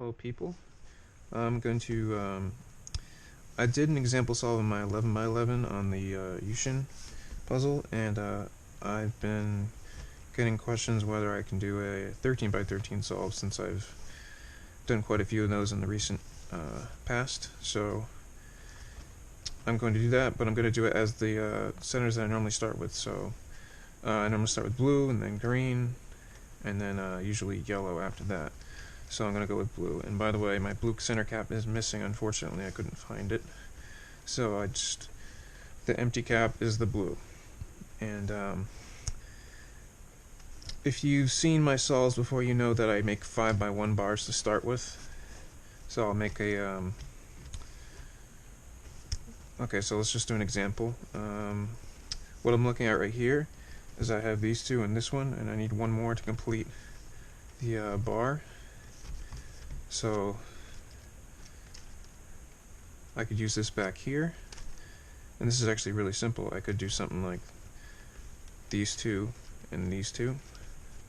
Hello people. I'm going to, I did an example solve in my 11 by 11 on the Yushin puzzle, and I've been getting questions whether I can do a 13 by 13 solve since I've done quite a few of those in the recent past. So I'm going to do that, but I'm going to do it as the centers that I normally start with. So I normally start with blue and then green, and then usually yellow after that. So I'm going to go with blue. And by the way, my blue center cap is missing, unfortunately. I couldn't find it. So the empty cap is the blue. And if you've seen my solves before, you know that I make 5 by 1 bars to start with. So I'll make a, okay, so let's just do an example. What I'm looking at right here is I have these two and this one, and I need one more to complete the bar. So I could use this back here, and this is actually really simple. I could do something like these two and these two.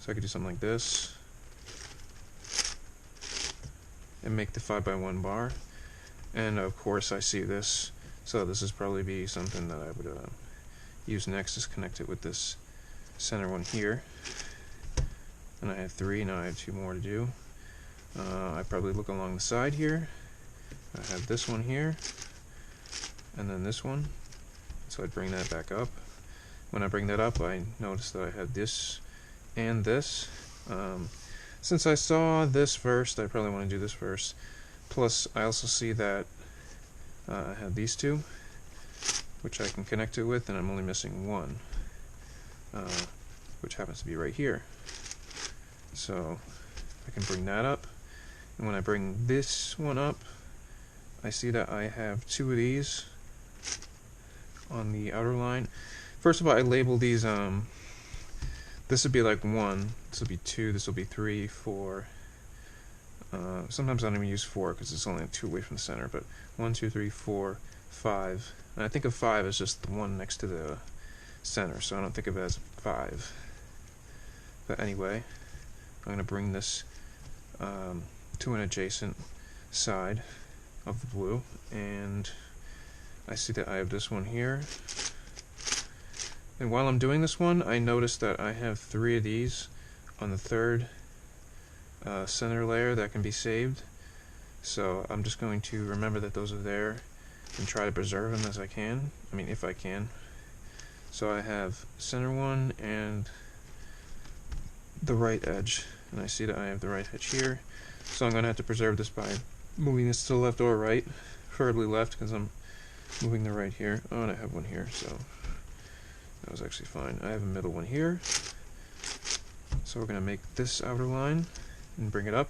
So I could do something like this and make the 5 by 1 bar. And of course I see this, so this is probably be something that I would use next, is connect it with this center one here. And I have 3, now I have 2 more to do. I probably look along the side here. I have this one here, and then this one. So I'd bring that back up. When I bring that up, I notice that I have this and this. Since I saw this first, I probably want to do this first. Plus, I also see that I have these two, which I can connect it with, and I'm only missing one, which happens to be right here. So I can bring that up. And when I bring this one up, I see that I have 2 of these on the outer line. First of all, I label these, this would be like 1, this will be 2, this will be 3, 4. Sometimes I don't even use 4 because it's only 2 away from the center, but 1, 2, 3, 4, 5. And I think of 5 as just the one next to the center, so I don't think of it as 5. But anyway, I'm going to bring this to an adjacent side of the blue, and I see that I have this one here. And while I'm doing this one, I notice that I have 3 of these on the third center layer that can be saved. So I'm just going to remember that those are there and try to preserve them as I can. I mean, if I can. So I have center one and the right edge, and I see that I have the right edge here. So I'm going to have to preserve this by moving this to the left or right, preferably left because I'm moving the right here. Oh, and I have one here, so that was actually fine. I have a middle one here. So we're going to make this outer line and bring it up.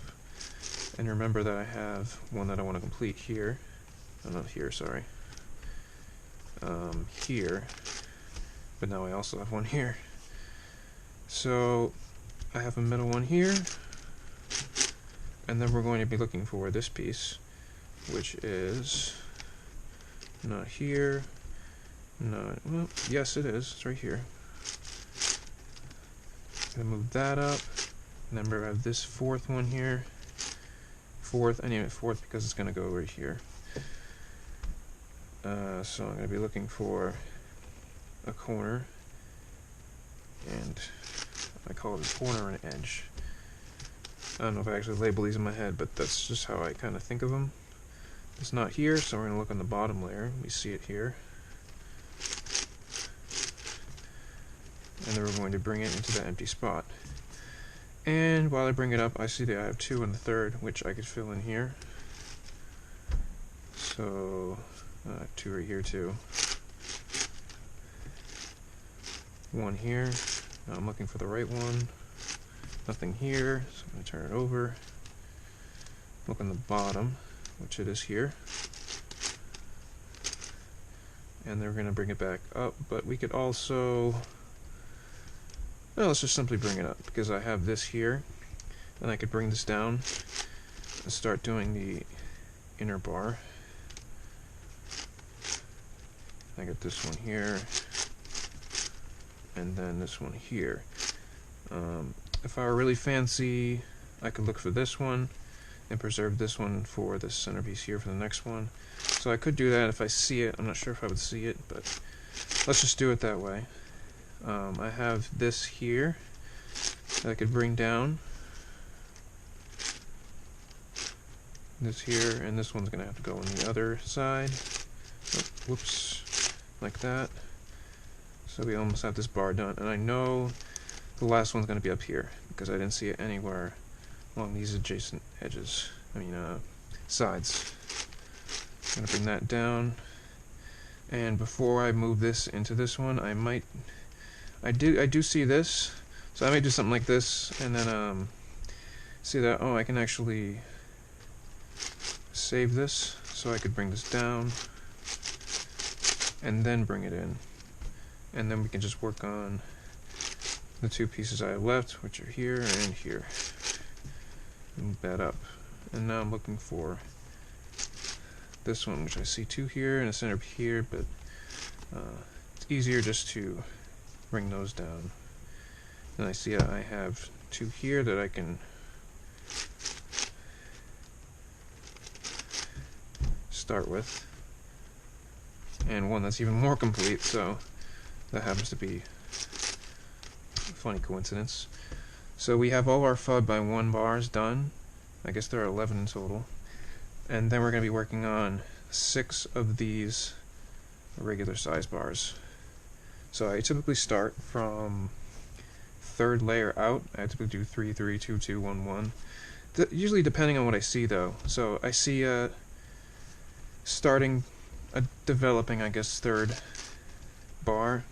And remember that I have one that I want to complete here. Oh, not here, sorry. Here. But now I also have one here. So I have a middle one here. And then we're going to be looking for this piece, which is not here. No, well, yes it is. It's right here. I'm gonna move that up. Remember, I have this 4th one here. 4th, I name it 4th because it's gonna go right here. So I'm gonna be looking for a corner, and I call it a corner and an edge. I don't know if I actually label these in my head, but that's just how I kind of think of them. It's not here, so we're gonna look on the bottom layer. We see it here. And then we're going to bring it into that empty spot. And while I bring it up, I see that I have 2 in the third, which I could fill in here. So I have 2 right here too. 1 here. Now I'm looking for the right one. Nothing here, so I'm going to turn it over. Look on the bottom, which it is here. And then we're going to bring it back up, but we could also, well, let's just simply bring it up, because I have this here, and I could bring this down and start doing the inner bar. I got this one here, and then this one here. If I were really fancy, I could look for this one, and preserve this one for this centerpiece here for the next one. So I could do that if I see it. I'm not sure if I would see it, but let's just do it that way. I have this here that I could bring down. This here, and this one's going to have to go on the other side. Oh, whoops, like that. So we almost have this bar done, and I know the last one's going to be up here because I didn't see it anywhere along these adjacent edges. Sides. I'm going to bring that down, and before I move this into this one, I do see this, so I may do something like this, and then see that, oh, I can actually save this, so I could bring this down and then bring it in, and then we can just work on the two pieces I have left, which are here and here. Move that up, and now I'm looking for this one, which I see two here and a center here, but it's easier just to bring those down. And I see I have two here that I can start with, and one that's even more complete, so that happens to be a funny coincidence. So we have all our FUD by 1 bars done. I guess there are 11 in total. And then we're going to be working on 6 of these regular size bars. So I typically start from 3rd layer out. I typically do 3, 3, 2, 2, 1, 1. Usually depending on what I see though. So I see developing, I guess, 3rd bar.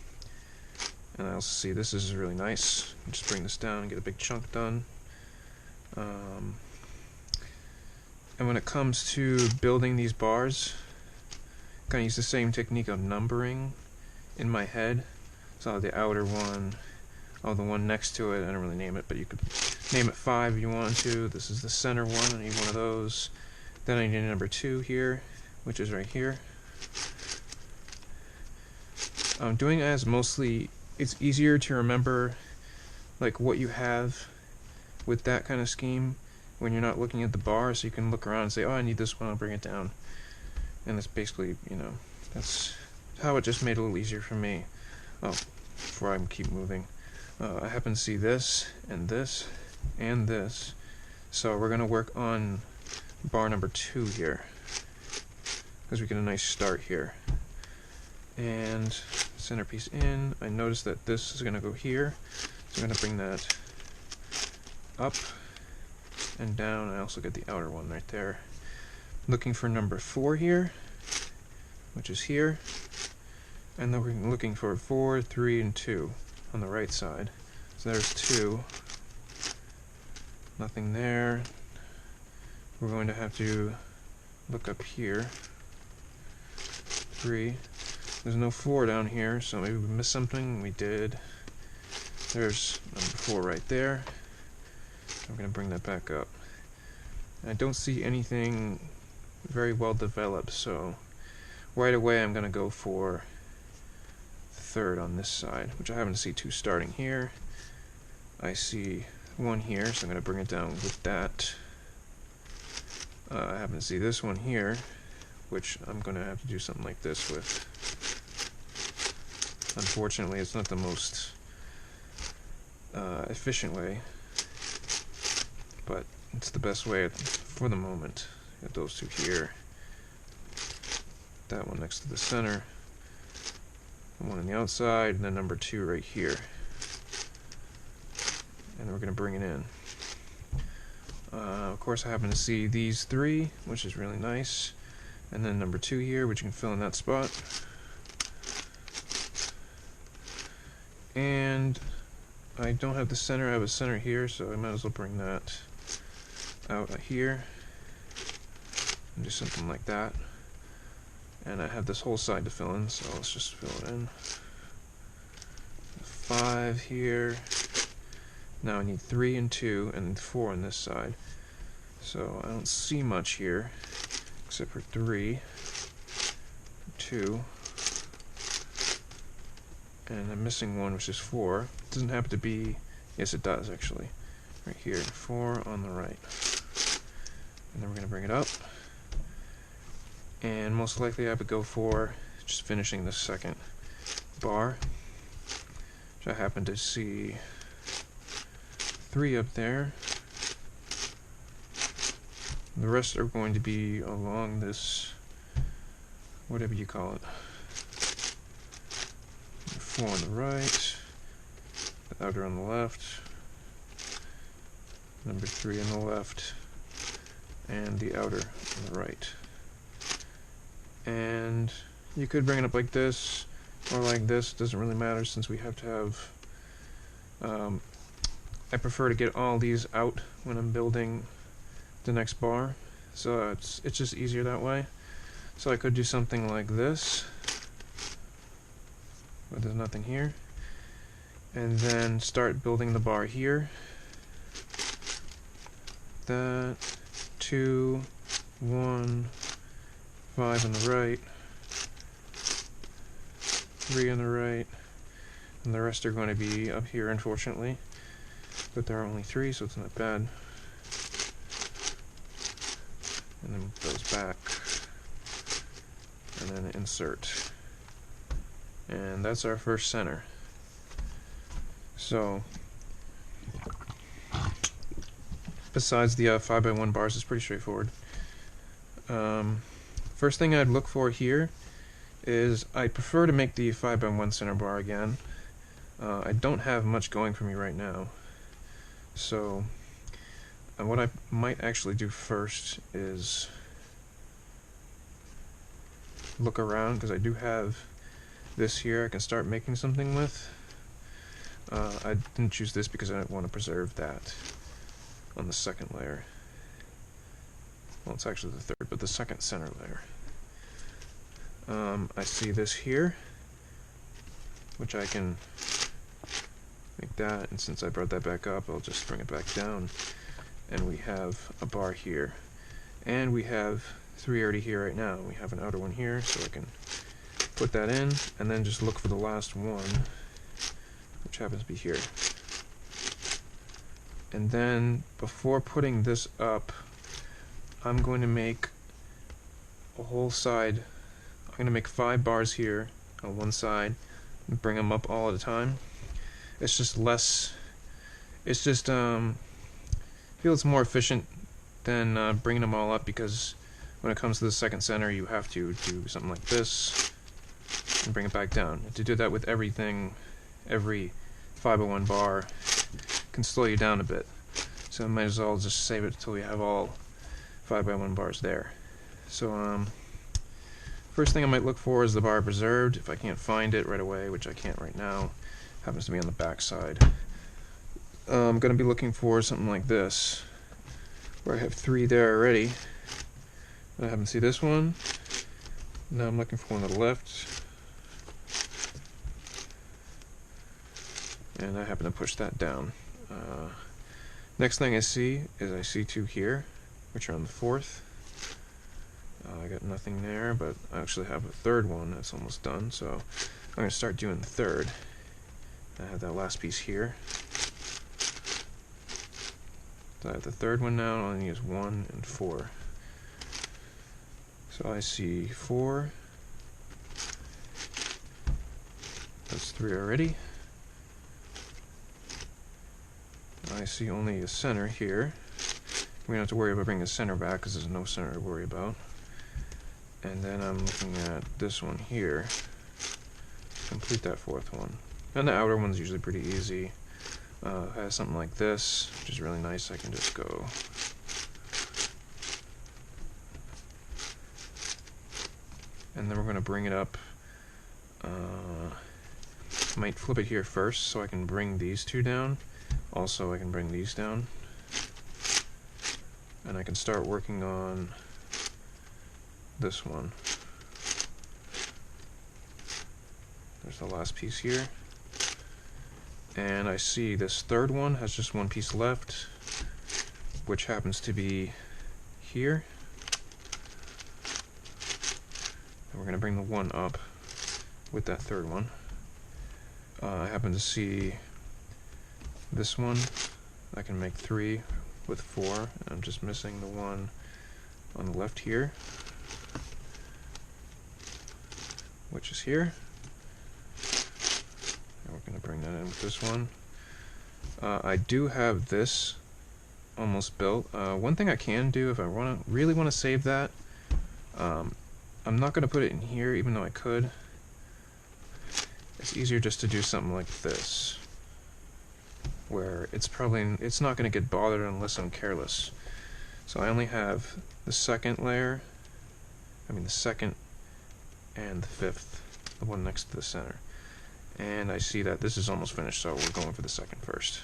And I also see this is really nice. Just bring this down and get a big chunk done. And when it comes to building these bars, I kind of use the same technique of numbering in my head. So the outer one, the one next to it, I don't really name it, but you could name it 5 if you want to. This is the center one, I need one of those. Then I need number 2 here, which is right here. I'm doing as mostly, it's easier to remember like what you have with that kind of scheme when you're not looking at the bar, so you can look around and say, oh, I need this one, I'll bring it down. And that's basically, that's how it just made it a little easier for me. Oh, before I keep moving, I happen to see this, and this, and this. So we're going to work on bar number 2 here, because we get a nice start here. And centerpiece in, I notice that this is going to go here, so I'm going to bring that up and down. I also get the outer one right there. Looking for number 4 here, which is here, and then we're looking for 4, 3, and 2 on the right side. So there's 2. Nothing there. We're going to have to look up here. 3. There's no 4 down here, so maybe we missed something. We did. There's number 4 right there. I'm going to bring that back up. I don't see anything very well developed, so right away I'm going to go for 3rd on this side, which I happen to see 2 starting here. I see 1 here, so I'm going to bring it down with that. I happen to see this one here, which I'm going to have to do something like this with. Unfortunately, it's not the most efficient way, but it's the best way for the moment. Got those 2 here, that one next to the center, one on the outside, and then number 2 right here. And we're going to bring it in. Of course, I happen to see these 3, which is really nice, and then number 2 here, which you can fill in that spot. And I don't have the center, I have a center here, so I might as well bring that out here and do something like that. And I have this whole side to fill in, so let's just fill it in. 5 here. Now I need 3 and 2 and 4 on this side. So I don't see much here except for 3, 2, and I'm missing 1, which is 4. It doesn't have to be, yes it does actually, right here, 4 on the right. And then we're going to bring it up. And most likely I would go for just finishing the second bar, which I happen to see 3 up there. The rest are going to be along this, whatever you call it. 4 on the right, the outer on the left, number 3 on the left, and the outer on the right. And you could bring it up like this, or like this, doesn't really matter since we have to have, I prefer to get all these out when I'm building the next bar, so it's just easier that way. So I could do something like this, but there's nothing here, and then start building the bar here. That, 2, 1, 5 on the right, 3 on the right, and the rest are going to be up here, unfortunately. But there are only 3, so it's not bad. And then goes back, and then insert. And that's our first center. So, besides the 5x1 bars, it's pretty straightforward. First thing I'd look for here is I prefer to make the 5x1 center bar again. I don't have much going for me right now. So, what I might actually do first is look around, because I do have this here I can start making something with. I didn't choose this because I didn't want to preserve that on the second layer. Well, it's actually the third, but the second center layer. I see this here, which I can make that, and since I brought that back up, I'll just bring it back down, and we have a bar here. And we have 3 already here right now. We have an outer one here, so I can put that in, and then just look for the last one, which happens to be here. And then, before putting this up, I'm going to make a whole side. I'm going to make 5 bars here on one side, and bring them up all at a time. It's just less, it's just, feels more efficient than bringing them all up, because when it comes to the second center, you have to do something like this and bring it back down. To do that with everything, every 5x1 bar can slow you down a bit. So I might as well just save it until we have all 5x1 bars there. So first thing I might look for is the bar preserved. If I can't find it right away, which I can't right now, happens to be on the back side. I'm going to be looking for something like this, where I have 3 there already. I happen to see this one. Now I'm looking for one on the left, and I happen to push that down. Next thing I see is I see 2 here, which are on the 4th. I got nothing there, but I actually have a 3rd one that's almost done, so I'm going to start doing the 3rd. I have that last piece here. So I have the 3rd one now, and all I need is 1 and 4. So I see 4. That's 3 already. I see only a center here. We don't have to worry about bringing the center back because there's no center to worry about. And then I'm looking at this one here. Complete that 4th one. And the outer one's usually pretty easy. Has something like this, which is really nice. I can just go. And then we're going to bring it up. Might flip it here first so I can bring these 2 down. Also, I can bring these down. And I can start working on this one. There's the last piece here. And I see this 3rd one has just 1 piece left, which happens to be here. And we're going to bring the 1 up with that 3rd one. I happen to see this one. I can make 3 with 4. I'm just missing the one on the left here, which is here. And we're going to bring that in with this one. I do have this almost built. One thing I can do if I really want to save that, I'm not going to put it in here even though I could. It's easier just to do something like this, where it's not going to get bothered unless I'm careless. So I only have the second layer, the second and the fifth, the one next to the center. And I see that this is almost finished, so we're going for the second first.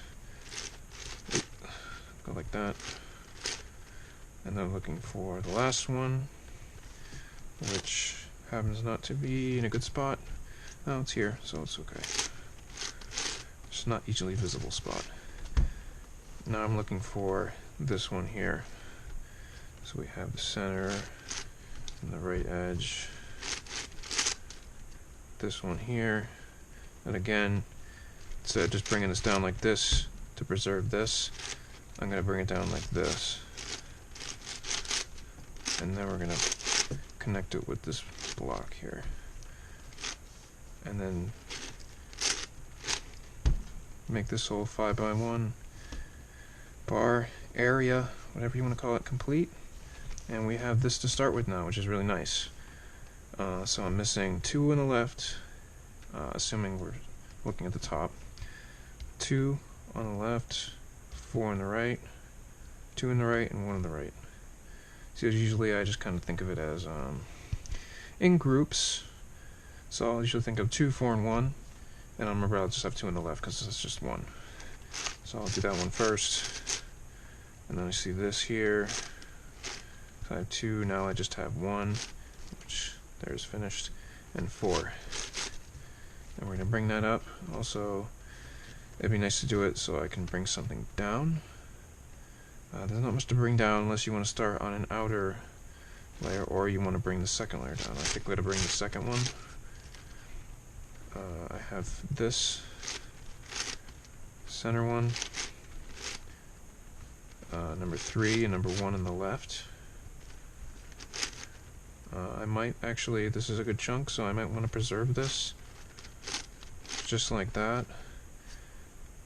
Go like that. And then looking for the last one, which happens not to be in a good spot. No, it's here, so it's okay. It's not easily visible spot. Now I'm looking for this one here. So we have the center and the right edge. This one here. And again, instead of just bringing this down like this to preserve this, I'm going to bring it down like this. And then we're going to connect it with this block here. And then make this whole 5x1 bar area, whatever you want to call it, complete. And we have this to start with now, which is really nice. So I'm missing 2 on the left, assuming we're looking at the top. 2 on the left, 4 on the right, 2 on the right, and 1 on the right. So usually I just kind of think of it as in groups. So I'll usually think of 2, 4, and 1. And I'll remember I'll just have 2 on the left because it's just 1. So I'll do that one first. And then I see this here. So I have 2, now I just have 1, which there's finished, and 4. And we're going to bring that up. Also, it'd be nice to do it so I can bring something down. There's not much to bring down unless you want to start on an outer layer or you want to bring the second layer down. I think we're going to bring the second one. I have this center one, number 3 and number 1 on the left. I might actually, this is a good chunk, so I might want to preserve this just like that.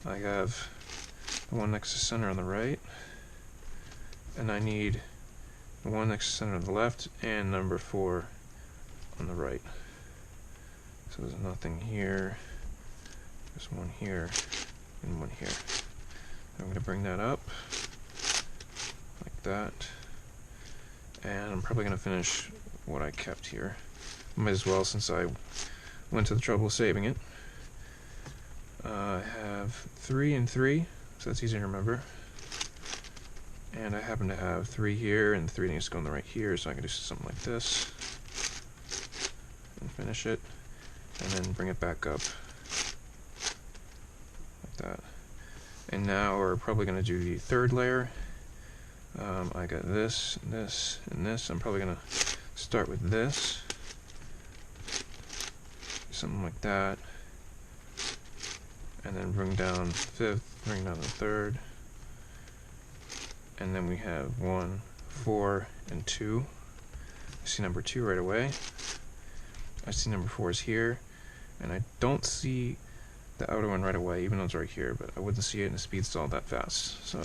I have the one next to center on the right, and I need the one next to center on the left and number 4 on the right. So there's nothing here, there's one here, and one here. I'm going to bring that up like that, and I'm probably going to finish what I kept here. Might as well, since I went to the trouble of saving it. I have 3 and 3, so that's easy to remember. And I happen to have 3 here, and 3 needs to go on the right here, so I can do something like this. And finish it, and then bring it back up. Like that. And now we're probably going to do the third layer. I got this, and this, and this. I'm probably going to start with this. Something like that. And then bring down the 5th, bring down the 3rd. And then we have 1, 4, and 2. I see number 2 right away. I see number 4 is here. And I don't see the outer one right away, even though it's right here, but I wouldn't see it in the speed stall that fast. So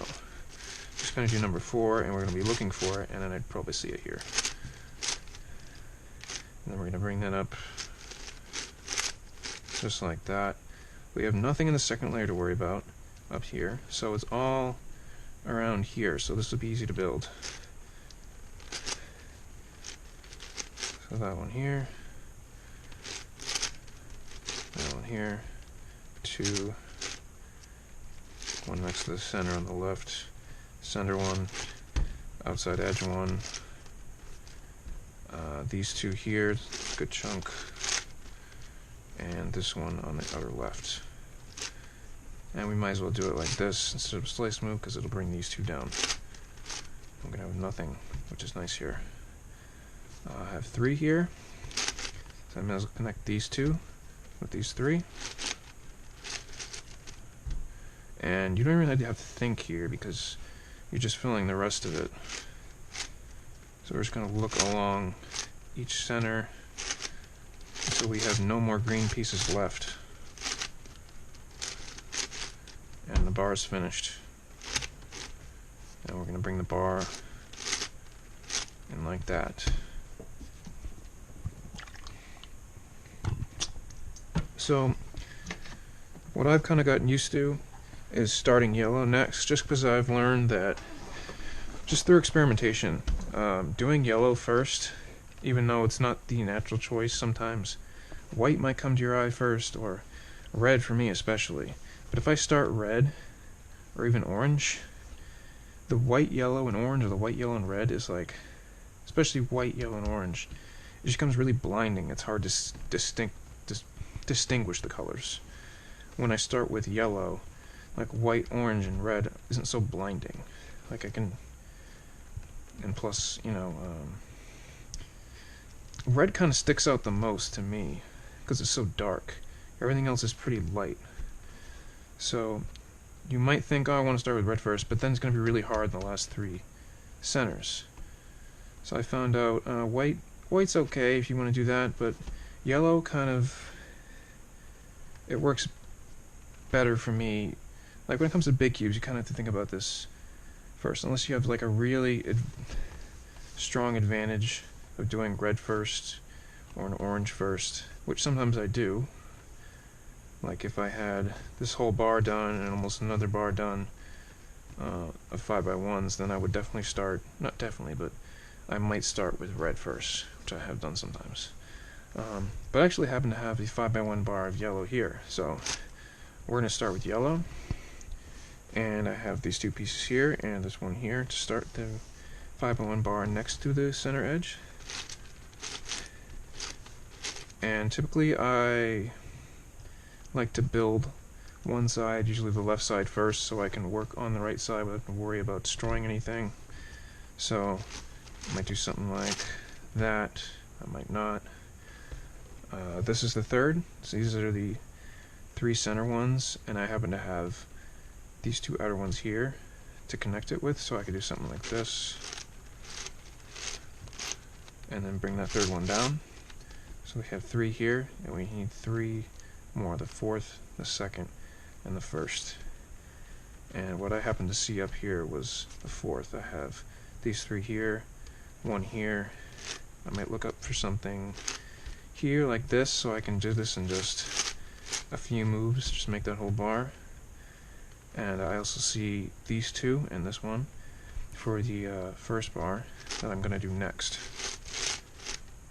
just going to do number 4, and we're going to be looking for it, and then I'd probably see it here. And then we're going to bring that up just like that. We have nothing in the second layer to worry about up here, so it's all around here, so this will be easy to build. So that one here, that one here, 2, one next to the center on the left, center one, outside edge one, these 2 here, good chunk, and this one on the outer left. And we might as well do it like this instead of slice move because it'll bring these 2 down. I'm going to have nothing, which is nice here. I have 3 here, so I might as well connect these 2 with these 3. And you don't really have to think here because you're just filling the rest of it. So we're just going to look along each center until we have no more green pieces left. And the bar is finished. And we're going to bring the bar in like that. So what I've kind of gotten used to is starting yellow next, just because I've learned that, just through experimentation, doing yellow first, even though it's not the natural choice sometimes, white might come to your eye first, or red for me especially. But if I start red, or even orange, the white, yellow, and orange, or the white, yellow, and red is like, especially white, yellow, and orange, it just becomes really blinding. It's hard to distinguish the colors. When I start with yellow, like white, orange, and red isn't so blinding. Like I can, and plus, you know, red kind of sticks out the most to me because it's so dark. Everything else is pretty light. So you might think, oh, I want to start with red first, but then it's going to be really hard in the last three centers. So I found out white's okay if you want to do that, but yellow kind of, it works better for me. Like when it comes to big cubes, you kind of have to think about this first, unless you have like a really strong advantage of doing red first or an orange first, which sometimes I do. Like if I had this whole bar done and almost another bar done of 5x1s, then I would definitely start, not definitely, but I might start with red first, which I have done sometimes. But I actually happen to have a 5x1 bar of yellow here, so we're going to start with yellow. And I have these two pieces here and this one here to start the 5x1 bar next to the center edge. And typically I like to build one side, usually the left side first, so I can work on the right side without having to worry about destroying anything. So I might do something like that, I might not. This is the third, so these are the three center ones, and I happen to have these two outer ones here to connect it with, so I could do something like this, and then bring that third one down. So we have three here, and we need three more, the fourth, the second, and the first. And what I happened to see up here was the fourth. I have these three here, one here. I might look up for something here like this, so I can do this in just a few moves, just make that whole bar. And I also see these two and this one for the first bar that I'm going to do next.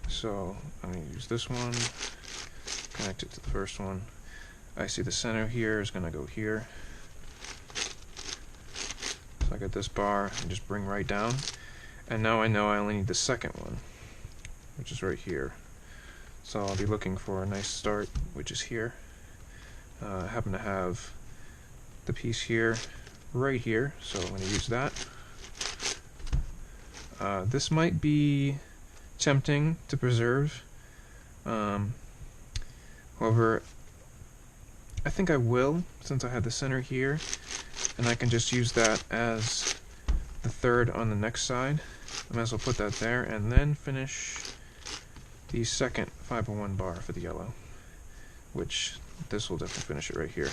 So I'm going to use this one, connect it to the first one. I see the center here is going to go here. So I got this bar and just bring right down. And now I know I only need the second one, which is right here. So I'll be looking for a nice start, which is here. I happen to have the piece here, right here, so I'm going to use that. This might be tempting to preserve. However, I think I will, since I have the center here, and I can just use that as the third on the next side. I might as well put that there, and then finish the second 5x1 bar for the yellow, which this will definitely finish it right here.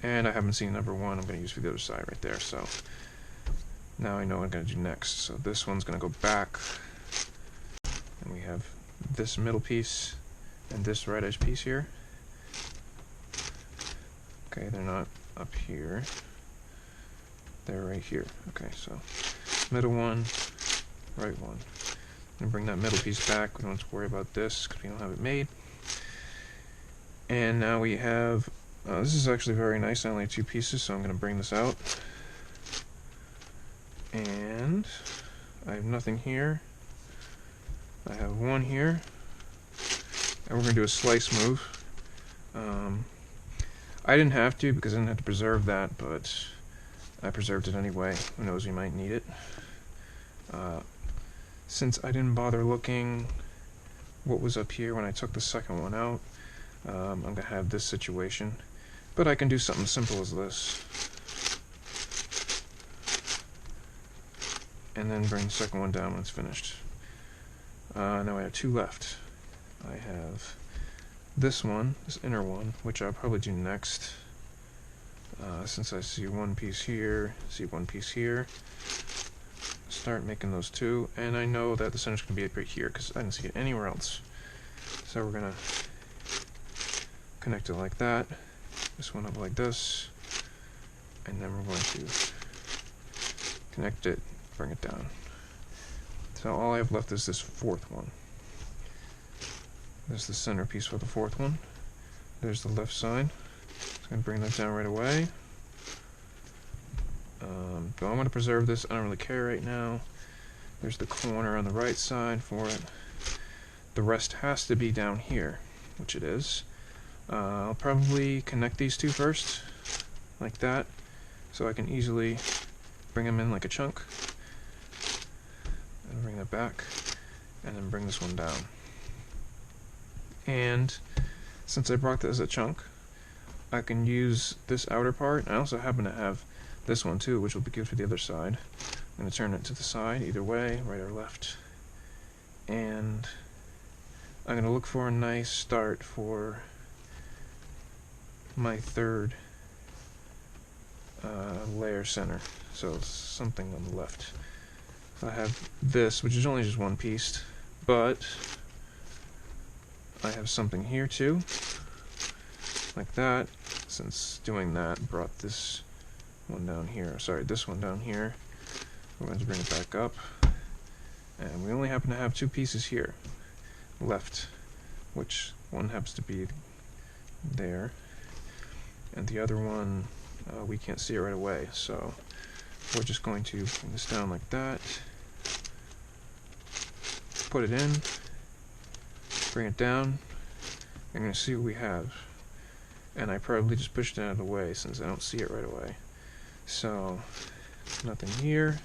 And I haven't seen number one, I'm going to use for the other side right there, so now I know what I'm going to do next. So this one's going to go back, and we have this middle piece and this right edge piece here. Okay, they're not up here, they're right here. Okay, so middle one, right one. I'm going to bring that middle piece back, we don't have to worry about this because we don't have it made. And now we have, this is actually very nice, I only have two pieces, so I'm going to bring this out. And I have nothing here. I have one here. And we're going to do a slice move. I didn't have to because I didn't have to preserve that, but I preserved it anyway. Who knows, we might need it. Since I didn't bother looking what was up here when I took the second one out, I'm going to have this situation. But I can do something simple as this. and then bring the second one down when it's finished. Now I have two left. I have this one, this inner one, which I'll probably do next, since I see one piece here, see one piece here. Start making those two, and I know that the center's going to be right here because I didn't see it anywhere else. So we're going to connect it like that, this one up like this, and then we're going to connect it, bring it down. So all I have left is this fourth one. There's the center piece for the fourth one. There's the left side. I'm going to bring that down right away. But I want to preserve this. I don't really care right now. There's the corner on the right side for it. The rest has to be down here, which it is. I'll probably connect these two first, like that, so I can easily bring them in like a chunk. And bring that back, and then bring this one down. And since I brought this as a chunk, I can use this outer part. I also happen to have this one too, which will be good for the other side. I'm going to turn it to the side, either way, right or left. And I'm going to look for a nice start for my third layer center. So it's something on the left. So I have this, which is only just one piece, but I have something here too, like that. Since doing that brought this one down here, sorry, this one down here. We're going to bring it back up, and we only happen to have two pieces here left, which one happens to be there, and the other one we can't see it right away, so we're just going to bring this down like that, put it in, bring it down. I'm going to see what we have, and I probably just pushed it out of the way since I don't see it right away. So nothing here,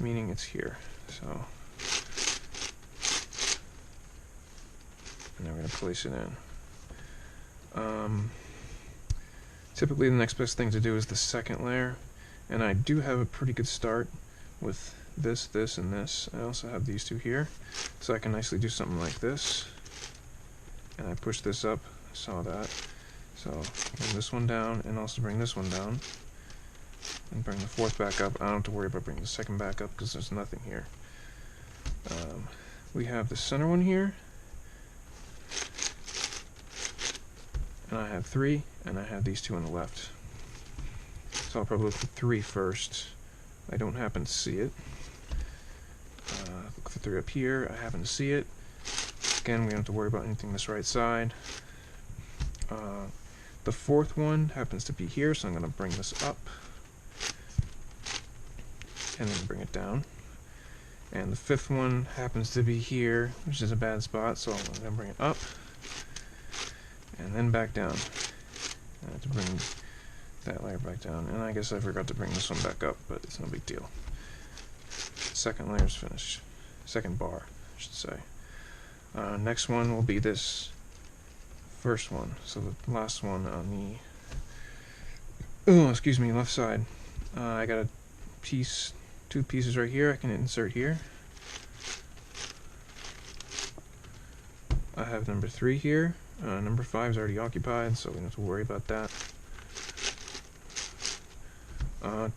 meaning it's here. So and now we're going to place it in. Typically the next best thing to do is the second layer, and I do have a pretty good start with this, this, and this. I also have these two here, so I can nicely do something like this. And I push this up, saw that. So bring this one down, and also bring this one down. And bring the fourth back up. I don't have to worry about bringing the second back up because there's nothing here. We have the center one here. And I have three, and I have these two on the left. So I'll probably look for three first. I don't happen to see it. Look for three up here. I happen to see it. Again, we don't have to worry about anything this right side. The fourth one happens to be here, so I'm going to bring this up. And then bring it down. And the fifth one happens to be here, which is a bad spot, so I'm going to bring it up. And then back down. I have to bring that layer back down. And I guess I forgot to bring this one back up, but it's no big deal. Second layer is finished. Second bar, I should say. Next one will be this first one. So the last one on the left side. I got a piece, two pieces right here I can insert here. I have number 3 here. Number 5 is already occupied, so we don't have to worry about that.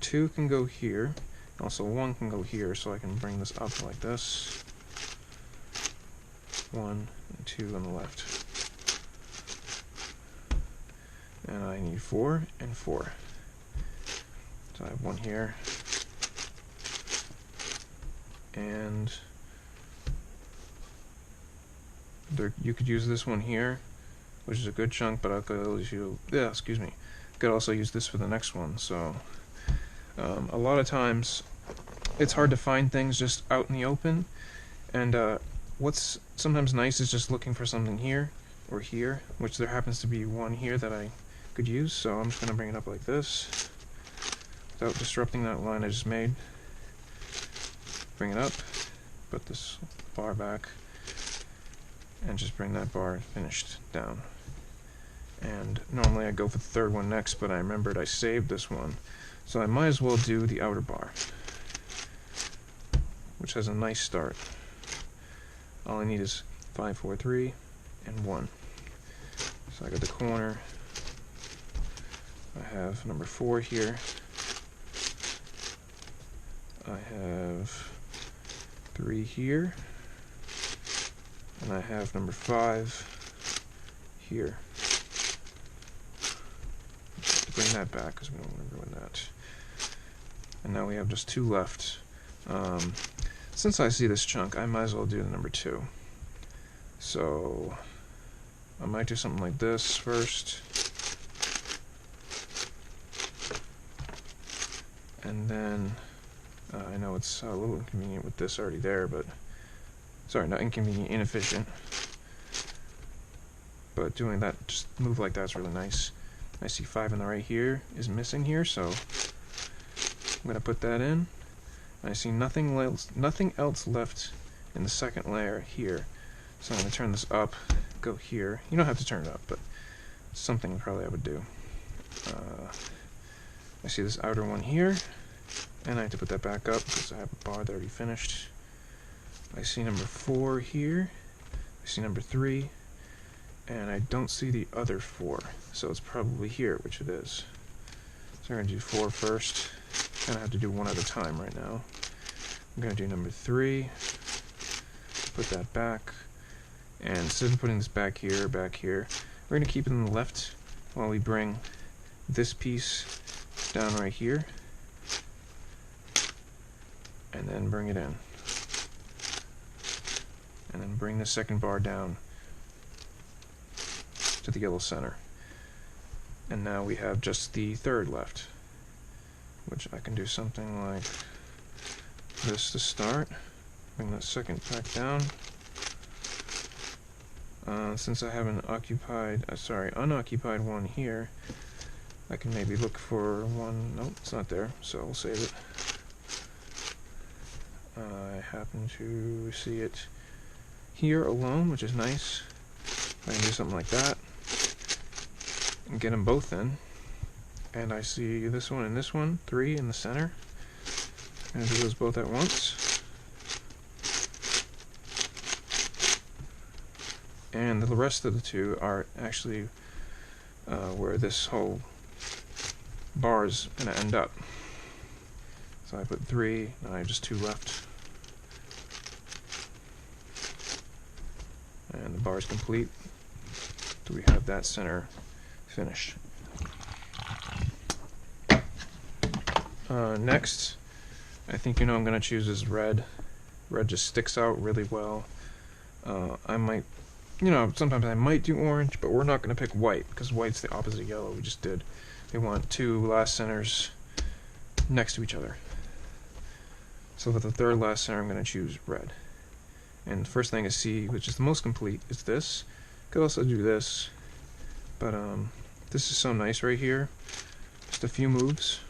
2 can go here. Also 1 can go here, so I can bring this up like this. 1 and 2 on the left. And I need 4 and 4. So I have 1 here. And there, you could use this one here, which is a good chunk, but I could also use this for the next one. So a lot of times it's hard to find things just out in the open, and what's sometimes nice is just looking for something here or here, which there happens to be one here that I could use, so I'm just going to bring it up like this without disrupting that line I just made. Bring it up, put this bar back, and just bring that bar finished down. And normally I go for the third one next, but I remembered I saved this one, so I might as well do the outer bar. which has a nice start. All I need is 5, 4, 3, and 1. So I got the corner. I have number 4 here. I have 3 here. And I have number 5 here. Just to bring that back because we don't want to ruin that. And now we have just 2 left. Since I see this chunk, I might as well do the number 2. So I might do something like this first. And then I know it's a little inconvenient with this already there, but sorry, not inconvenient, inefficient. But doing that, just move like that's really nice. I see 5 on the right here is missing here, so I'm going to put that in. I see nothing else left in the second layer here. So I'm going to turn this up, go here. You don't have to turn it up, but something probably I would do. I see this outer one here, and I have to put that back up because I have a bar that already finished. I see number 4 here. I see number 3, and I don't see the other 4, so it's probably here, which it is. So we're going to do 4 first. I have to do one at a time right now. I'm going to do number 3, put that back, and instead of putting this back here, we're going to keep it on the left while we bring this piece down right here, and then bring it in. And then bring the second bar down to the yellow center. And now we have just the third left, which I can do something like this to start. Bring that second back down. Since I have an unoccupied one here, I can maybe look for one. Nope, it's not there, so we'll save it. I happen to see it here alone, which is nice. I can do something like that and get them both in. And I see this one and this one, 3 in the center. I'm going to do those both at once. And the rest of the 2 are actually where this whole bar is going to end up. So I put 3, now I have just 2 left. And the bar is complete. So we have that center finished. Next, I think I'm going to choose this red. Red just sticks out really well. I might, sometimes I might do orange, but we're not going to pick white because white's the opposite of yellow we just did. We want 2 last centers next to each other. So for the third last center, I'm going to choose red. And the first thing I see, which is the most complete, is this. Could also do this, but this is so nice right here. Just a few moves.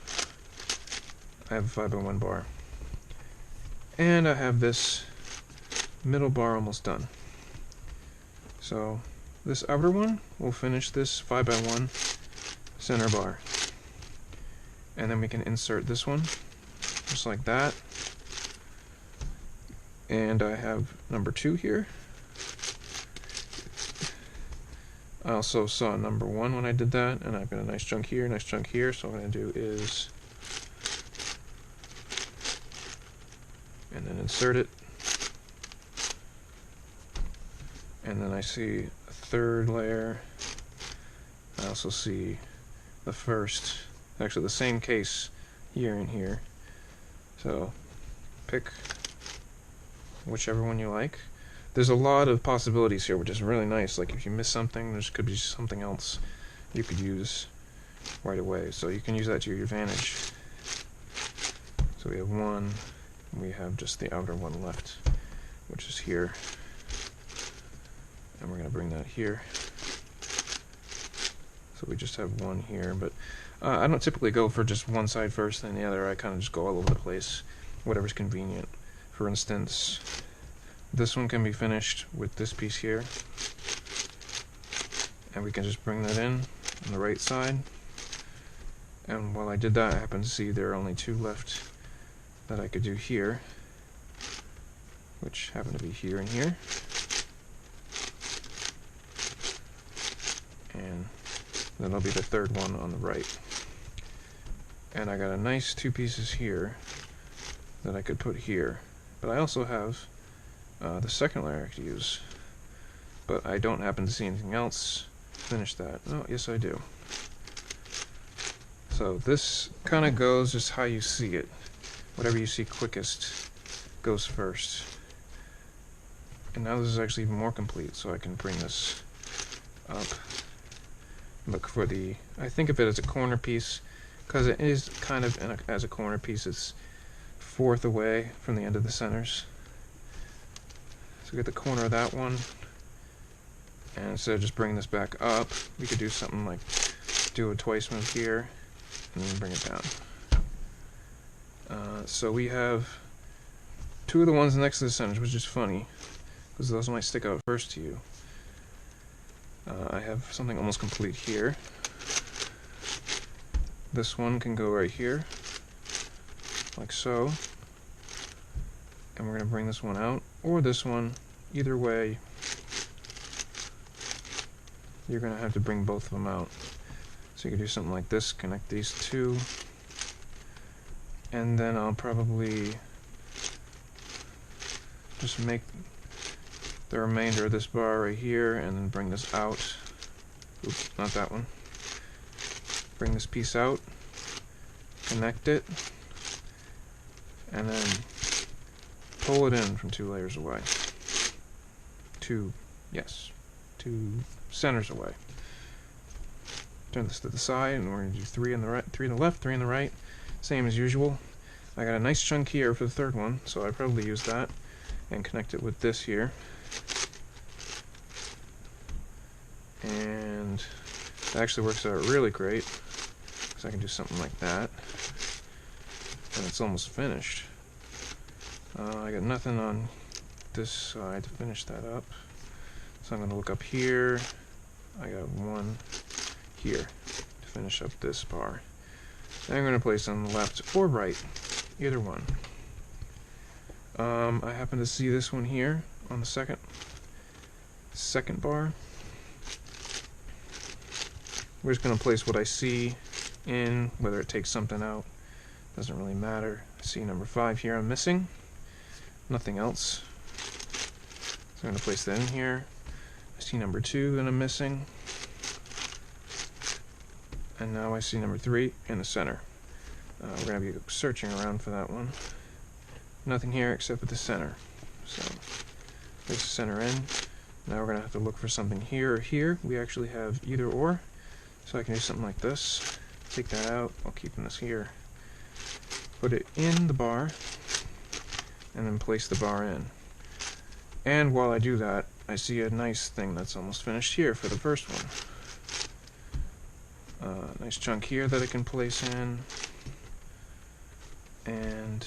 I have a 5x1 bar. And I have this middle bar almost done. So this outer one will finish this 5x1 center bar. And then we can insert this one, just like that. And I have number 2 here. I also saw number 1 when I did that, and I've got a nice chunk here, so what I'm going to do is and then insert it. And then I see a third layer. I also see the first, actually the same case here and here. So pick whichever one you like. There's a lot of possibilities here, which is really nice. Like if you miss something, there could be something else you could use right away. So you can use that to your advantage. So we have 1, we have just the outer one left, which is here. And we're going to bring that here. So we just have 1 here, but I don't typically go for just one side first, then the other. I kind of just go all over the place, whatever's convenient. For instance, this one can be finished with this piece here, and we can just bring that in on the right side. And while I did that, I happen to see there are only 2 left that I could do here. which happen to be here and here. And that'll be the third one on the right. And I got a nice two pieces here that I could put here. But I also have the second layer I could use. But I don't happen to see anything else finish that. Oh, yes I do. So this kind of goes just how you see it. Whatever you see quickest goes first. And now this is actually even more complete, so I can bring this up. Look for the, I think of it as a corner piece, because it is kind of as a corner piece. It's fourth away from the end of the centers. So get the corner of that one, and instead of just bringing this back up, we could do something like do a twice move here, and then bring it down. So we have two of the ones next to the centers, which is funny, because those might stick out first to you. I have something almost complete here. This one can go right here, like so. And we're going to bring this one out, or this one. Either way, you're going to have to bring both of them out. So you can do something like this, connect these two, and then I'll probably just make the remainder of this bar right here, and then bring this out. Oops, not that one. Bring this piece out, connect it, and then pull it in from two layers away. Two centers away. Turn this to the side, and we're going to do three on the right, three on the left, three on the right. Same as usual. I got a nice chunk here for the third one, so I'd probably use that and connect it with this here. And it actually works out really great, because I can do something like that, and it's almost finished. I got nothing on this side to finish that up, so I'm going to look up here. I got one here to finish up this bar. And I'm going to place on the left or right, either one. I happen to see this one here on the second bar. We're just going to place what I see in, whether it takes something out, doesn't really matter. I see number 5 here I'm missing, nothing else. So I'm going to place that in here. I see number 2 that I'm missing. And now I see number 3 in the center. We're going to be searching around for that one. Nothing here except for the center. So there's the center in. Now we're going to have to look for something here or here. We actually have either or. So I can do something like this. Take that out while keeping this here. Put it in the bar, and then place the bar in. And while I do that, I see a nice thing that's almost finished here for the first one. Nice chunk here that I can place in. And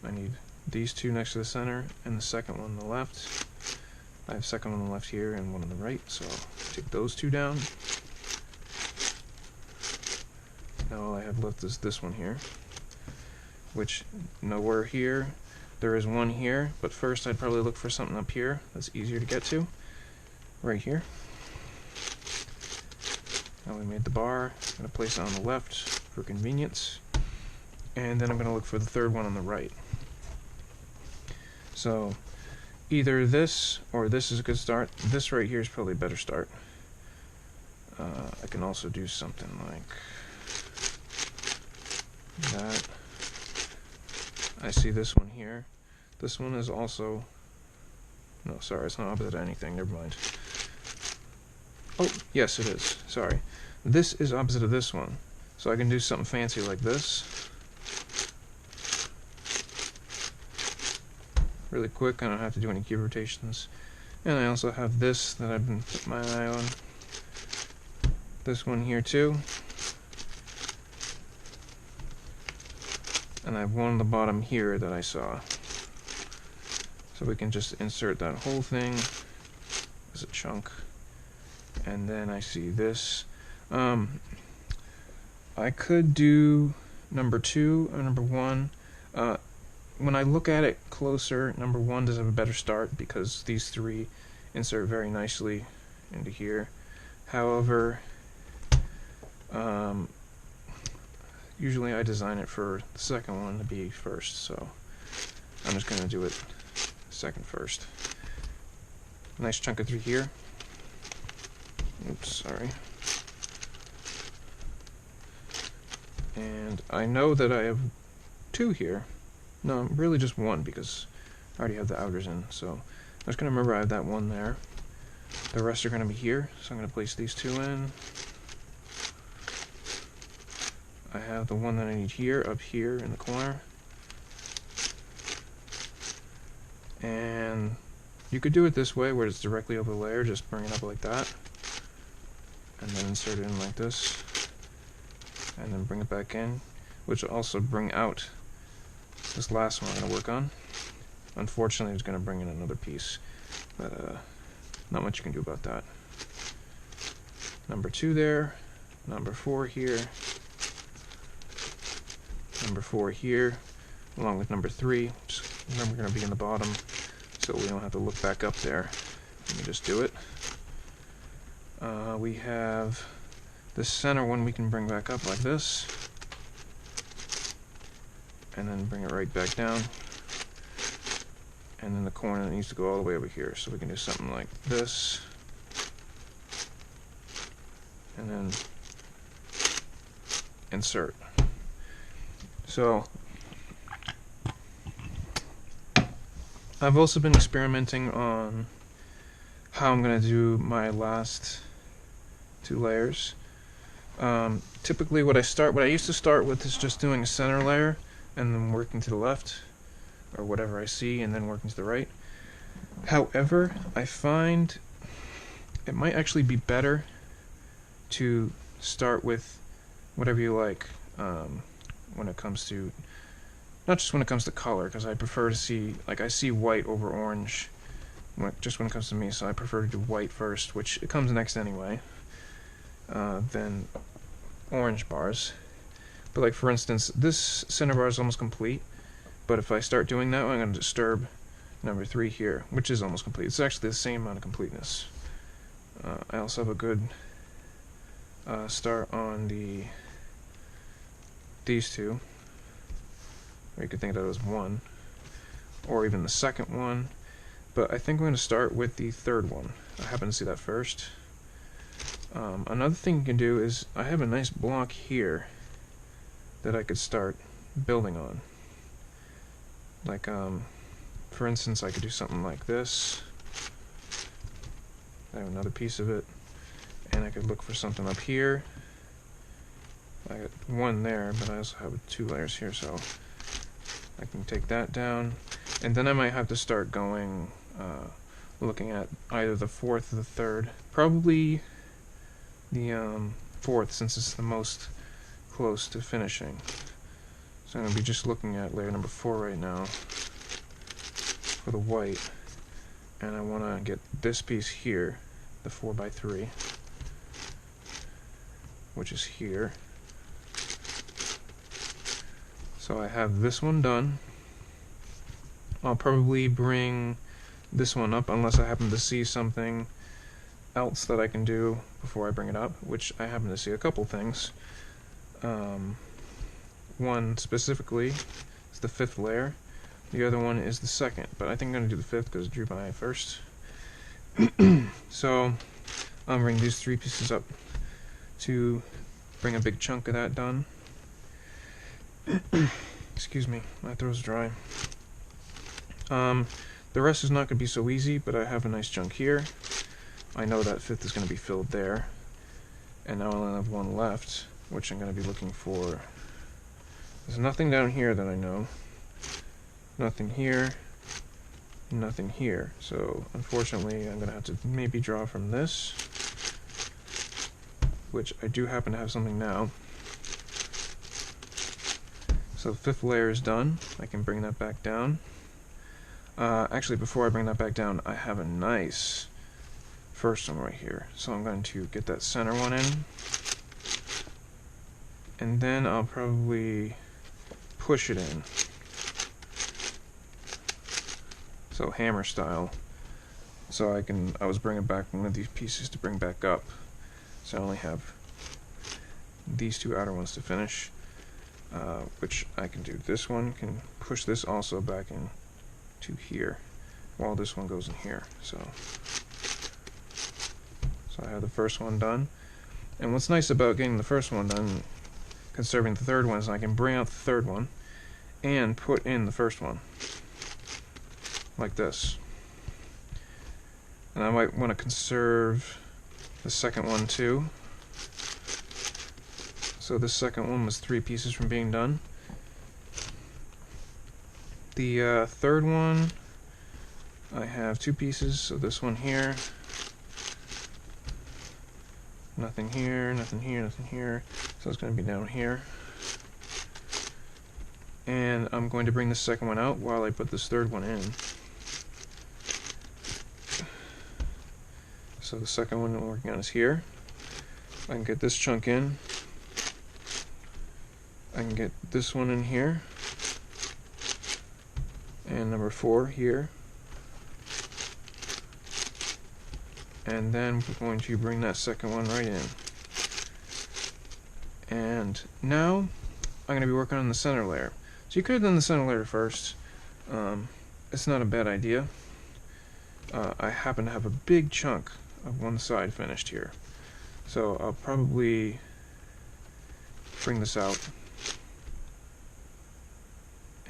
I need these two next to the center, and the second one on the left. I have second one on the left here and one on the right, so I'll take those two down. Now all I have left is this one here, which nowhere here. There is one here, but first I'd probably look for something up here that's easier to get to. Right here. Now we made the bar. I'm going to place it on the left for convenience. And then I'm going to look for the third one on the right. So either this or this is a good start. This right here is probably a better start. I can also do something like that. I see this one here. This one is also... No, sorry, it's not opposite anything. Never mind. Oh, yes, it is. Sorry. This is opposite of this one. So I can do something fancy like this. Really quick, I don't have to do any key rotations. And I also have this that I've been putting my eye on. This one here too. And I have one on the bottom here that I saw. So we can just insert that whole thing as a chunk. And then I see this. I could do number 2 or number 1. When I look at it closer. Number 1 does have a better start because these 3 insert very nicely into here. However, usually I design it for the second one to be first, so I'm just going to do it second first. Nice chunk of 3 here. Oops, sorry. And I know that I have 2 here. No, really just 1 because I already have the outers in. So I'm just going to remember I have that 1 there. The rest are going to be here, so I'm going to place these 2 in. I have the one that I need here, up here in the corner. And you could do it this way where it's directly over the layer, just bring it up like that. And then insert it in like this. And then bring it back in, which will also bring out this last one I'm going to work on. Unfortunately, it's going to bring in another piece, but not much you can do about that. Number 2 there, number 4 here, number 4 here, along with number 3. Just remember, we're going to be in the bottom, so we don't have to look back up there. Let me just do it. We have the center one we can bring back up like this, and then bring it right back down. And then the corner needs to go all the way over here, so we can do something like this, and then insert. So I've also been experimenting on how I'm going to do my last 2 layers. Typically what I used to start with is just doing a center layer and then working to the left or whatever I see and then working to the right. However, I find it might actually be better to start with whatever you like when it comes to, not just when it comes to color, because I prefer to see, like, I see white over orange just when it comes to me, so I prefer to do white first, which it comes next anyway, then orange bars. But like for instance, this center bar is almost complete, but if I start doing that, I'm going to disturb number 3 here, which is almost complete. It's actually the same amount of completeness. I also have a good start on these 2, or you could think of that as 1, or even the second one, but I think I'm going to start with the 3rd one. I happen to see that first. Another thing you can do is, I have a nice block here that I could start building on. Like, for instance, I could do something like this. I have another piece of it, and I could look for something up here. I got 1 there, but I also have 2 layers here, so I can take that down. And then I might have to start going, looking at either the 4th or the 3rd. Probably the 4th, since it's the most close to finishing. So I'm going to be just looking at layer number 4 right now for the white. And I want to get this piece here, the 4x3, which is here. So I have this one done. I'll probably bring this one up unless I happen to see something else that I can do before I bring it up, which I happen to see a couple things. One specifically is the 5th layer. The other one is the 2nd, but I think I'm going to do the 5th because it drew my eye first. So I'll bring these 3 pieces up to bring a big chunk of that done. Excuse me, my throat's dry. The rest is not going to be so easy, but I have a nice chunk here. I know that 5th is going to be filled there, and now I only have 1 left, which I'm going to be looking for. There's nothing down here that I know. Nothing here. Nothing here. So unfortunately, I'm going to have to maybe draw from this, which I do happen to have something now. So the 5th layer is done. I can bring that back down. Actually, before I bring that back down, I have a nice first one right here. So I'm going to get that center one in, and then I'll probably push it in. so hammer style. So I was bringing back one of these pieces to bring back up. So I only have these two outer ones to finish, which I can do. This one can push this also back in to here, while this one goes in here. So I have the first one done. And what's nice about getting the first one done, conserving the third one, is I can bring out the third one and put in the first one, like this. And I might want to conserve the second one too. So this second one was 3 pieces from being done. The third one, I have 2 pieces, so this one here, nothing here, nothing here, nothing here, so it's going to be down here. And I'm going to bring the second one out while I put this third one in. So the second one I'm working on is here. I can get this chunk in. I can get this one in here. And number 4 here. And then we're going to bring that second one right in. And now I'm going to be working on the center layer. So you could have done the center layer first. It's not a bad idea. I happen to have a big chunk of one side finished here. So I'll probably bring this out.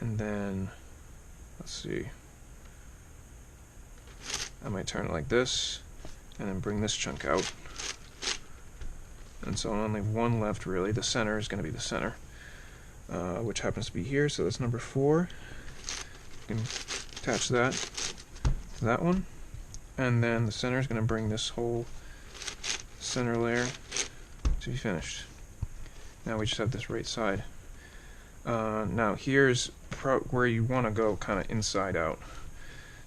And then, let's see. I might turn it like this, and then bring this chunk out. And so only one left really. The center is going to be the center, which happens to be here, so that's number 4. You can attach that to that one. And then the center is going to bring this whole center layer to be finished. Now we just have this right side. Now here's where you want to go kind of inside out.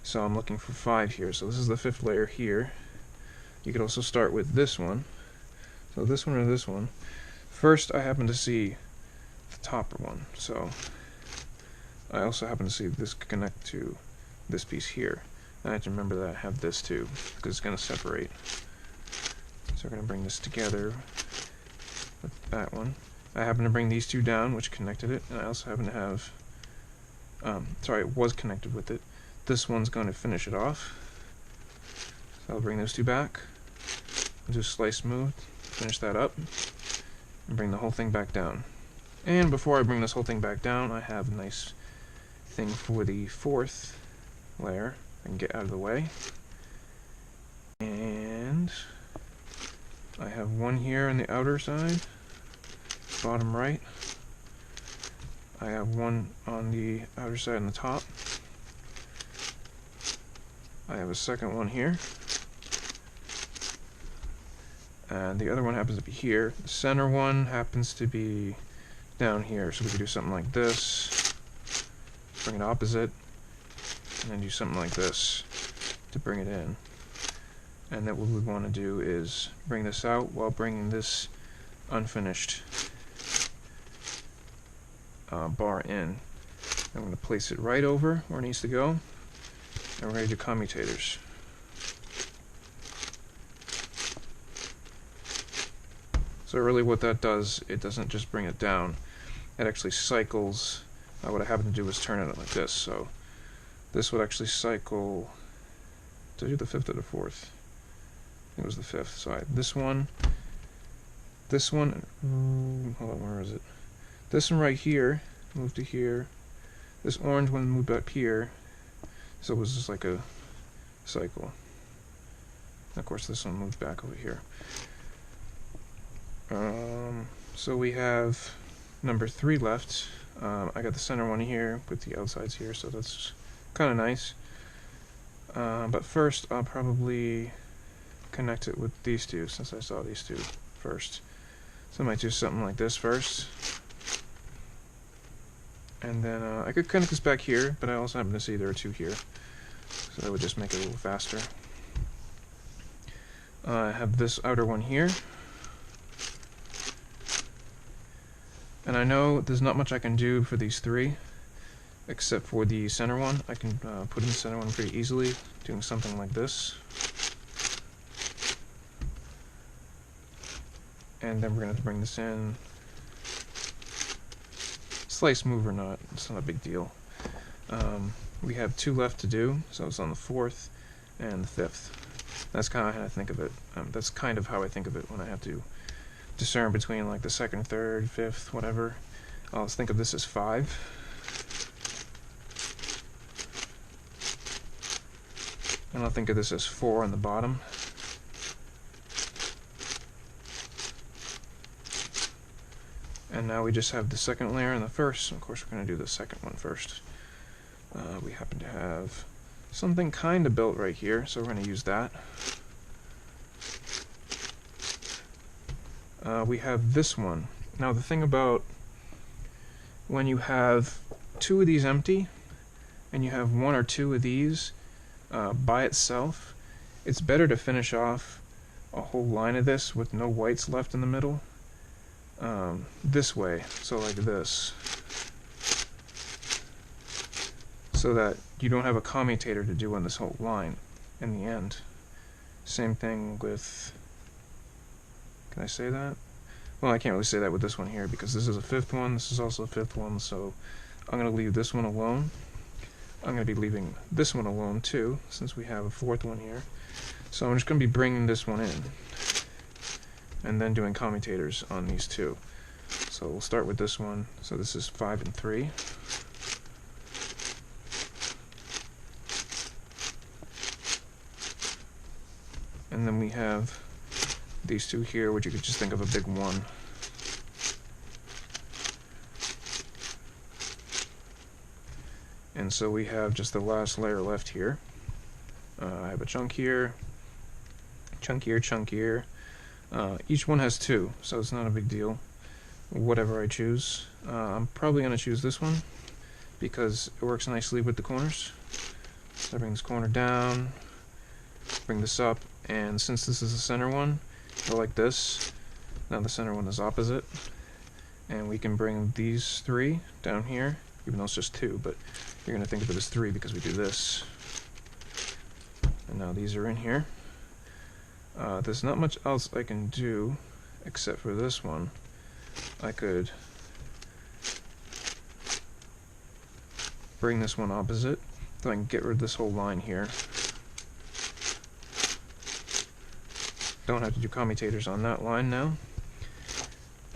So I'm looking for 5 here. So this is the 5th layer here. You could also start with this one. So this one or this one. First I happen to see the topper one. So I also happen to see this connect to this piece here. I have to remember that I have this too, because it's going to separate. So we're going to bring this together with that one. I happen to bring these 2 down, which connected it, and I also happen to have, sorry, it was connected with it. This one's going to finish it off. So I'll bring those 2 back, do slice smooth, finish that up, and bring the whole thing back down. And before I bring this whole thing back down, I have a nice thing for the 4th layer. I can get out of the way. And I have one here on the outer side, bottom right. I have one on the outer side on the top. I have a second one here. And the other one happens to be here. The center one happens to be down here. So we could do something like this, bring it opposite, and then do something like this to bring it in. And then what we want to do is bring this out while bringing this unfinished bar in. I'm going to place it right over where it needs to go, and we're going to do commutators. So really what that does, it doesn't just bring it down, it actually cycles. What I happen to do is turn it like this, so this would actually cycle. Did I do the 5th or the 4th? I think it was the 5th. So I had this one, hold on, where is it? This one right here, moved to here. This orange one moved up here. So it was just like a cycle. And of course this one moved back over here. So we have number 3 left. I got the center one here with the outsides here, so that's kind of nice. But first I'll probably connect it with these 2, since I saw these 2 first. So I might do something like this first. And then I could connect this back here, but I also happen to see there are 2 here. So that would just make it a little faster. I have this outer one here. And I know there's not much I can do for these 3. except for the center one. I can put in the center one pretty easily, doing something like this. And then we're going to have to bring this in. Slice move or not, it's not a big deal. We have 2 left to do, so it's on the 4th and the 5th. That's kind of how I think of it. That's kind of how I think of it when I have to discern between like the 2nd, 3rd, 5th, whatever. Let's think of this as 5. And I'll think of this as 4 on the bottom. And now we just have the 2nd layer and the 1st. Of course, we're going to do the 2nd one first. We happen to have something kind of built right here, so we're going to use that. We have this one. Now, the thing about when you have 2 of these empty, and you have 1 or 2 of these by itself, it's better to finish off a whole line of this with no whites left in the middle. This way, so like this, so that you don't have a commutator to do on this whole line in the end. Same thing with, can I say that? Well, I can't really say that with this one here because this is a 5th one, this is also a 5th one, so I'm going to leave this one alone. I'm going to be leaving this one alone too, since we have a 4th one here. So I'm just going to be bringing this one in, and then doing commutators on these 2. So we'll start with this one. So this is 5 and 3. And then we have these 2 here, which you could just think of a big 1. And so we have just the last layer left here. I have a chunk here, chunk here, chunk here. Each one has 2, so it's not a big deal. Whatever I choose. I'm probably going to choose this one because it works nicely with the corners. So I bring this corner down, bring this up, and since this is the center one, go like this. Now the center one is opposite, and we can bring these 3 down here, even though it's just 2, but you're going to think of it as 3 because we do this. And now these are in here. There's not much else I can do except for this one. I could bring this one opposite, so I can get rid of this whole line here. Don't have to do commutators on that line now.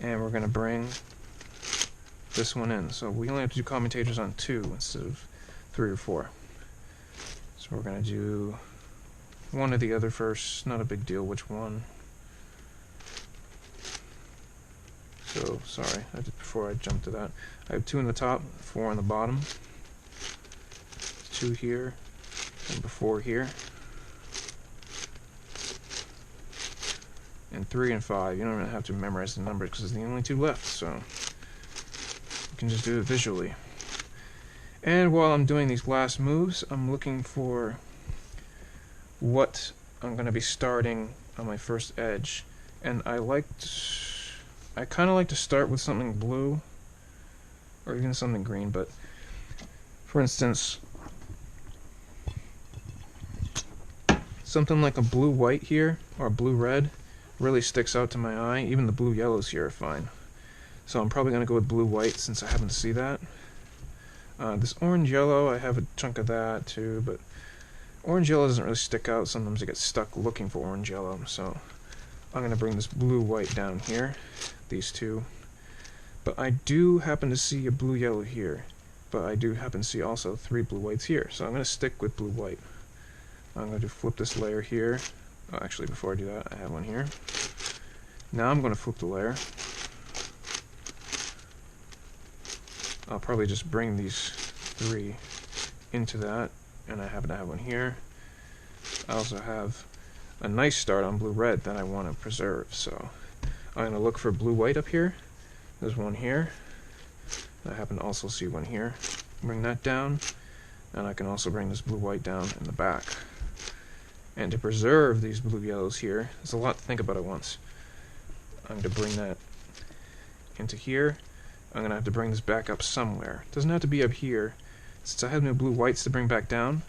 And we're going to bring this one in. So we only have to do commutators on 2 instead of 3 or 4. So we're going to do one or the other first, not a big deal which one. So, sorry, before I jump to that, I have 2 in the top, 4 on the bottom, 2 here, and 4 here, and 3 and 5. You don't even have to memorize the numbers because it's the only 2 left, so you can just do it visually. And while I'm doing these last moves, I'm looking for what I'm going to be starting on my first edge, and I kind of like to start with something blue, or even something green, but for instance, something like a blue-white here, or a blue-red, really sticks out to my eye. Even the blue-yellows here are fine. So I'm probably going to go with blue-white since I happen to see that. This orange-yellow, I have a chunk of that too, but orange-yellow doesn't really stick out. Sometimes I get stuck looking for orange-yellow, so I'm going to bring this blue-white down here, these 2. But I do happen to see a blue-yellow here, but I do happen to see also 3 blue-whites here, so I'm going to stick with blue-white. I'm going to flip this layer here. Oh, actually, before I do that, I have one here. Now I'm going to flip the layer. I'll probably just bring these 3 into that, and I happen to have one here. I also have a nice start on blue-red that I want to preserve, so I'm going to look for blue-white up here. There's one here. I happen to also see one here. Bring that down, and I can also bring this blue-white down in the back. And to preserve these blue-yellows here, there's a lot to think about at once. I'm going to bring that into here. I'm going to have to bring this back up somewhere. It doesn't have to be up here, since I have no blue whites to bring back down,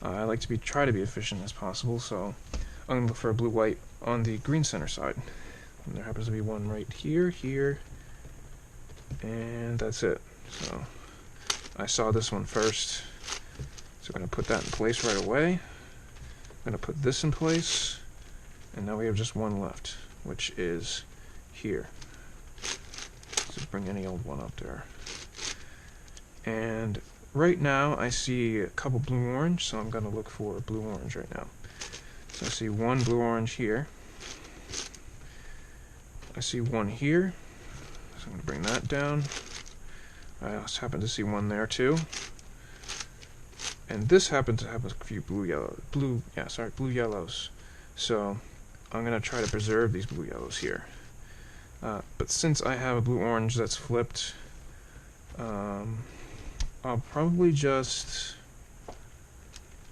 I like to try to be efficient as possible, so I'm going to look for a blue white on the green center side. And there happens to be one right here, here, and that's it. So I saw this one first, so I'm going to put that in place right away. I'm going to put this in place, and now we have just one left, which is here. Just bring any old one up there. And right now I see a couple blue-orange, so I'm going to look for blue-orange right now. So I see one blue-orange here. I see one here, so I'm going to bring that down. I also happen to see one there too. And this happens to have a few blue yellows. So I'm going to try to preserve these blue yellows here. But since I have a blue-orange that's flipped, I'll probably just,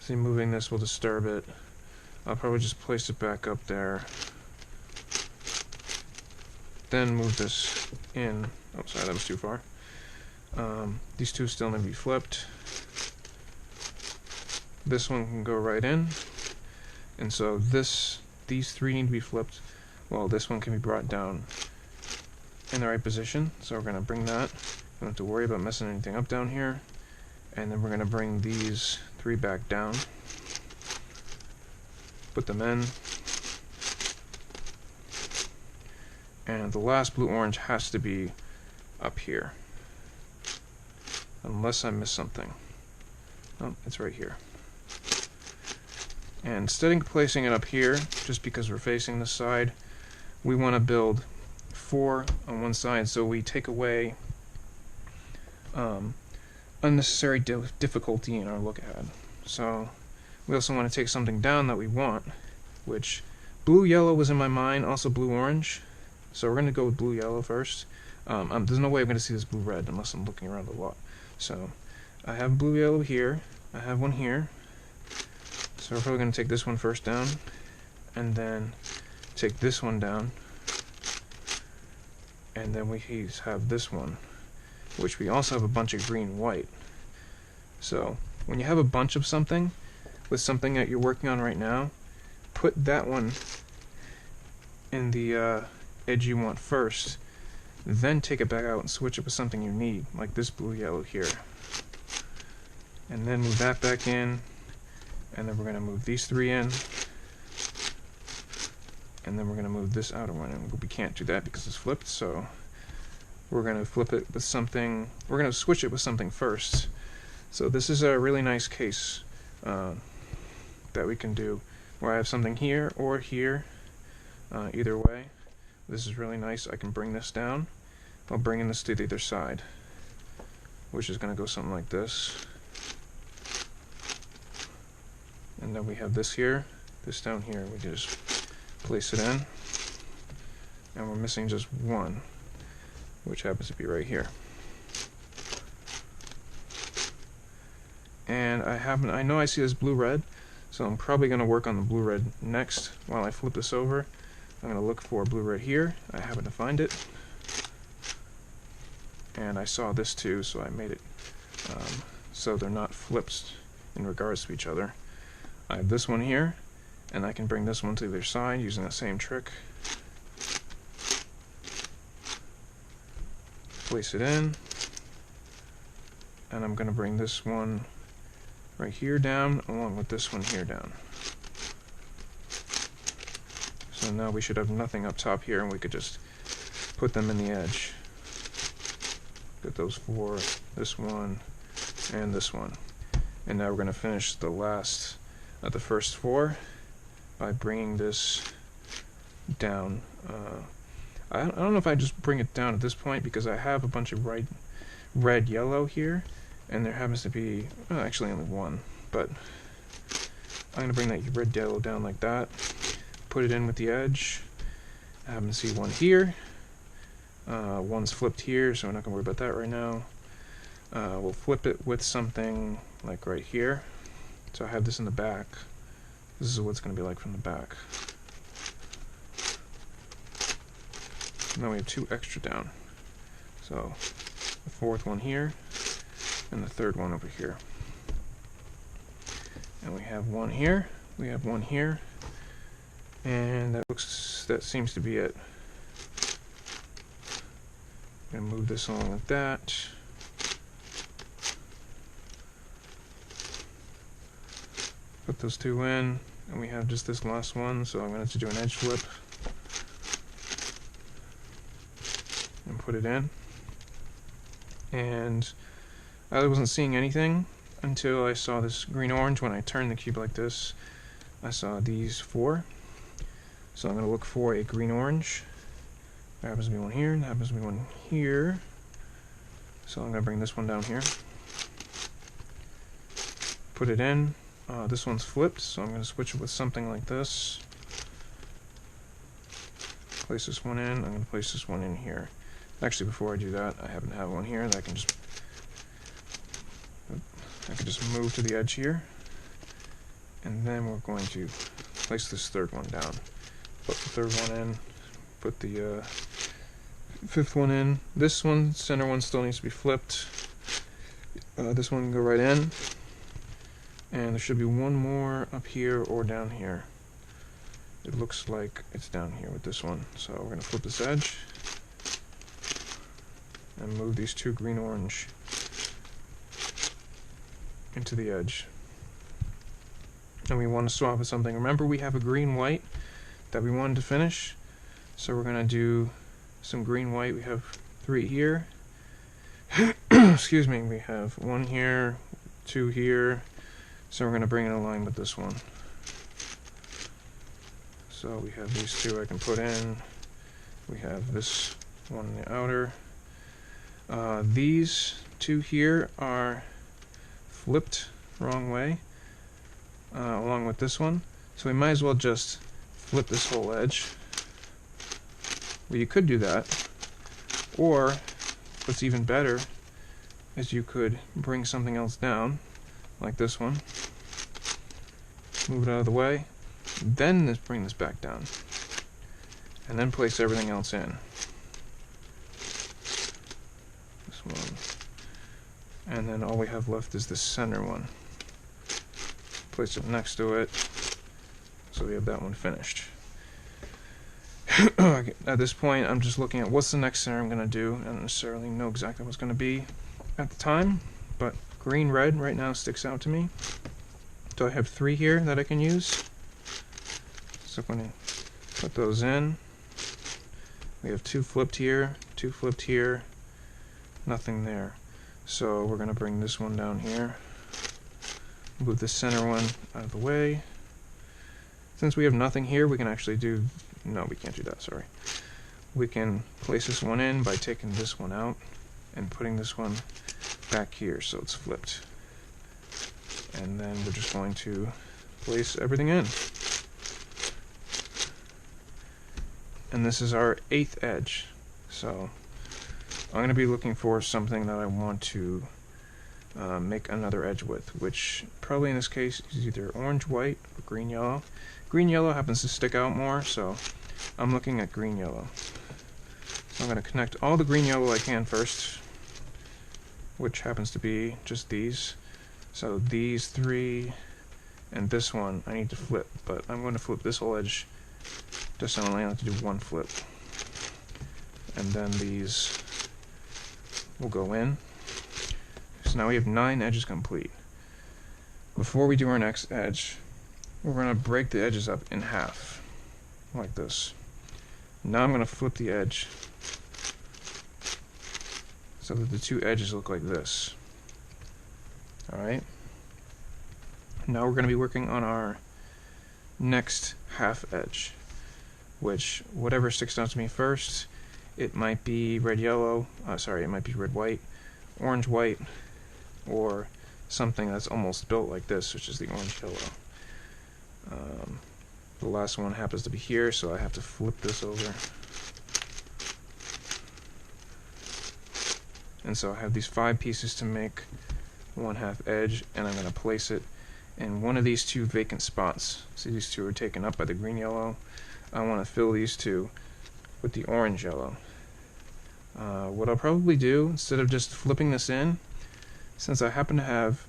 see, moving this will disturb it. I'll probably just place it back up there. Then move this in. Oh, sorry, that was too far. These two still need to be flipped. This one can go right in. And so these three need to be flipped. Well, this one can be brought down in the right position. So we're going to bring that. Don't have to worry about messing anything up down here. And then we're going to bring these three back down. Put them in. And the last blue-orange has to be up here. Unless I miss something. Oh, it's right here. And instead of placing it up here, just because we're facing this side, we want to build 4 on one side, so we take away unnecessary difficulty in our look ahead. So we also want to take something down that we want, which blue-yellow was in my mind, also blue-orange. So we're going to go with blue-yellow first. There's no way I'm going to see this blue-red unless I'm looking around a lot. So I have blue-yellow here, I have one here. So we're probably going to take this one first down, and then take this one down, and then we have this one, which we also have a bunch of green-white. So when you have a bunch of something, with something that you're working on right now, put that one in the edge you want first, then take it back out and switch it with something you need, like this blue-yellow here. And then move that back in, and then we're going to move these 3 in, and then we're going to move this outer one, and we can't do that because it's flipped, so we're going to flip it with something, we're going to switch it with something first. So this is a really nice case that we can do, where I have something here or here, either way. This is really nice. I can bring this down while bringing this to the other side, which is going to go something like this. And then we have this here, this down here. We can just place it in, and we're missing just one, which happens to be right here. And I know I see this blue-red, so I'm probably going to work on the blue-red next while I flip this over. I'm going to look for blue-red here. I happen to find it. And I saw this too, so I made it so they're not flipped in regards to each other. I have this one here, and I can bring this one to the other side using the same trick. Place it in, and I'm going to bring this one right here down along with this one here down. So now we should have nothing up top here, and we could just put them in the edge. Get those 4, this one, and this one. And now we're going to finish the last of the first 4 by bringing this down. I don't know if I just bring it down at this point, because I have a bunch of red yellow here, and there happens to be, well, actually only one, but I'm going to bring that red yellow down like that, put it in with the edge. I happen to see one here. One's flipped here, so we're not going to worry about that right now. We'll flip it with something like right here. So I have this in the back. This is what it's going to be like from the back. Now we have 2 extra down. So the 4th one here, and the third one over here. And we have one here, we have one here, and that seems to be it. I'm going to move this along like that. Put those two in, and we have just this last one, so I'm going to have to do an edge flip and put it in. And I wasn't seeing anything until I saw this green-orange. When I turned the cube like this, I saw these four. So I'm going to look for a green-orange. There happens to be one here, and there happens to be one here. So I'm going to bring this one down here. Put it in. This one's flipped, so I'm going to switch it with something like this. Place this one in. I'm going to place this one in here. Actually, before I do that, I happen to have one here that I can just move to the edge here. And then we're going to place this third one down. Put the third one in. Put the fifth one in. This one, center one, still needs to be flipped. This one can go right in. And there should be one more up here or down here. It looks like it's down here with this one. So we're going to flip this edge and move these two green-orange into the edge. And we want to swap with something. Remember, we have a green-white that we wanted to finish. So we're going to do some green-white. We have three here. Excuse me. We have one here, two here. So we're going to bring it in line with this one. So we have these two I can put in. We have this one in the outer. These two here are flipped wrong way, along with this one. So we might as well just flip this whole edge. Well, you could do that. Or, what's even better, is you could bring something else down, like this one. Move it out of the way. Then bring this back down. And then place everything else in. This one. And then all we have left is the center one. Place it next to it. So we have that one finished. At this point, I'm just looking at what's the next center I'm going to do. I don't necessarily know exactly what's going to be at the time, but green-red right now sticks out to me. So I have three here that I can use. So I'm going to put those in. We have two flipped here, nothing there. So we're going to bring this one down here. Move the center one out of the way. Since we have nothing here, we can actually do... No, we can't do that, sorry. We can place this one in by taking this one out and putting this one back here so it's flipped. And then we're just going to place everything in. And this is our 8th edge. So I'm going to be looking for something that I want to make another edge with, which probably in this case is either orange-white or green-yellow. Green-yellow happens to stick out more, so I'm looking at green-yellow. So I'm going to connect all the green-yellow I can first, which happens to be just these. So these three and this one I need to flip, but I'm going to flip this whole edge just so I only have to do one flip. And then these will go in. So now we have 9 edges complete. Before we do our next edge, we're going to break the edges up in half, like this. Now I'm going to flip the edge so that the two edges look like this. Alright. Now we're going to be working on our next half edge, which, whatever sticks out to me first, it might be red-yellow, it might be red-white, orange-white, or something that's almost built like this, which is the orange-yellow. The last one happens to be here, so I have to flip this over. And so I have these 5 pieces to make one half edge, and I'm going to place it in one of these 2 vacant spots. See, these 2 are taken up by the green-yellow. I want to fill these 2 with the orange-yellow. What I'll probably do, instead of just flipping this in, since I happen to have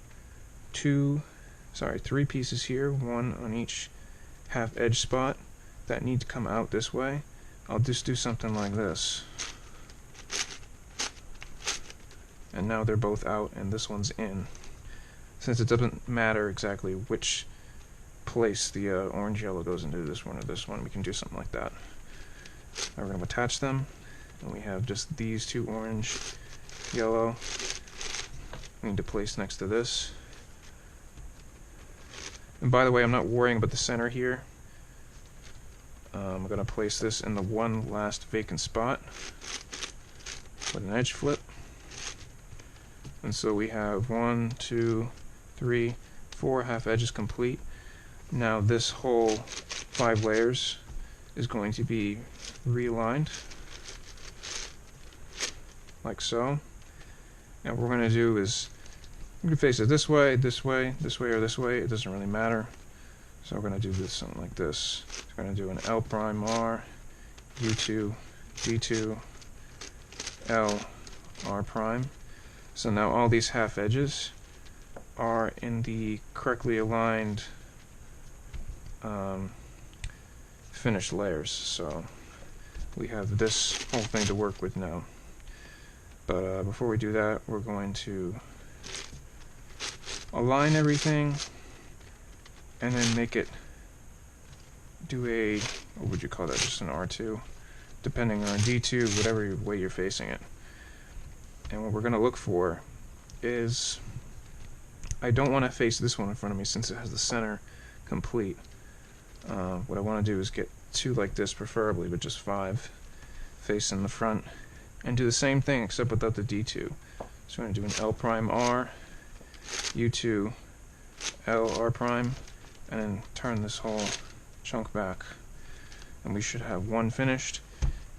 three pieces here, one on each half edge spot that need to come out this way, I'll just do something like this. And now they're both out and this one's in. Since it doesn't matter exactly which place the orange yellow goes into, this one or this one, we can do something like that. Now we're going to attach them, and we have just these two orange, yellow. We need to place next to this. And by the way, I'm not worrying about the center here. I'm going to place this in the one last vacant spot with an edge flip. And so we have 1, 2, 3, 4 half edges complete. Now this whole 5 layers is going to be realigned like so. And what we're going to do is we can face it this way, this way, this way, or this way. It doesn't really matter. So we're going to do this something like this. We're going to do an L prime R, U2, D2, L, R prime. So now all these half edges are in the correctly aligned finished layers. So we have this whole thing to work with now. But before we do that, we're going to align everything and then make it do a, what would you call that, just an R2, depending on D2, whatever way you're facing it. And what we're going to look for is, I don't want to face this one in front of me since it has the center complete. What I want to do is get 2 like this, preferably, but just 5 facing the front, and do the same thing except without the D2. So we're going to do an L prime R, U2, L R prime, and then turn this whole chunk back. And we should have one finished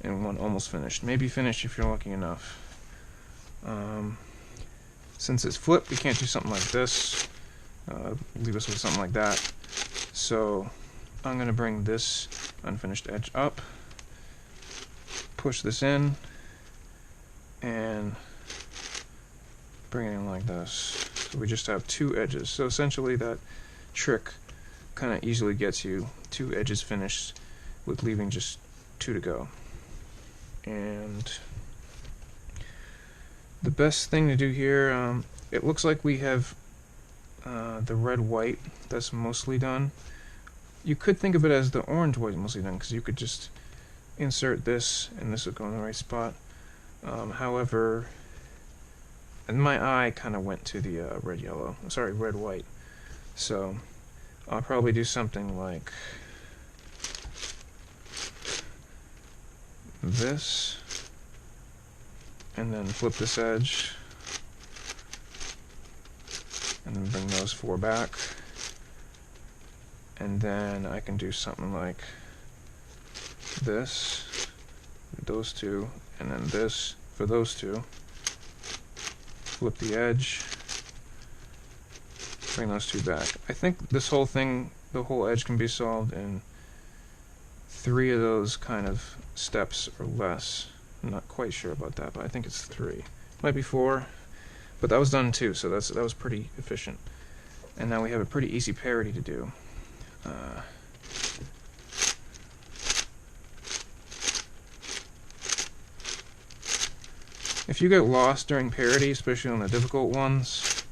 and one almost finished. Maybe finished if you're lucky enough. Since it's flipped, we can't do something like this. Leave us with something like that. So I'm going to bring this unfinished edge up, push this in, and bring it in like this. So we just have 2 edges. So essentially that trick kind of easily gets you 2 edges finished with leaving just 2 to go. And the best thing to do here, it looks like we have the red-white that's mostly done. You could think of it as the orange-white mostly done, because you could just insert this and this would go in the right spot. However, and my eye kind of went to the red-white. So I'll probably do something like this, and then flip this edge, and then bring those 4 back, and then I can do something like this, those 2, and then this for those 2, flip the edge, bring those 2 back. I think this whole thing, the whole edge can be solved in 3 of those kind of steps or less. I'm not quite sure about that, but I think it's 3. Might be 4, but that was done too, so that was pretty efficient. And now we have a pretty easy parity to do. If you get lost during parity, especially on the difficult ones,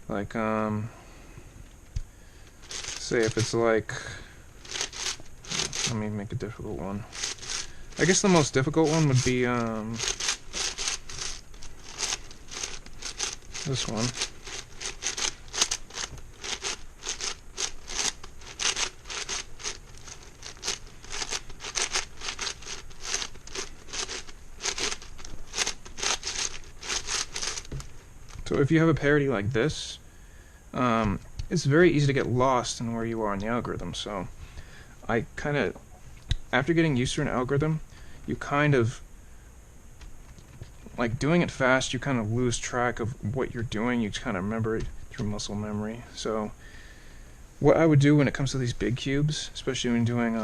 like say if it's like, let me make a difficult one. I guess the most difficult one would be this one. So if you have a parity like this, it's very easy to get lost in where you are in the algorithm. So I kind of, after getting used to an algorithm, you kind of, like doing it fast, you kind of lose track of what you're doing. You kind of remember it through muscle memory. So what I would do when it comes to these big cubes, especially when doing,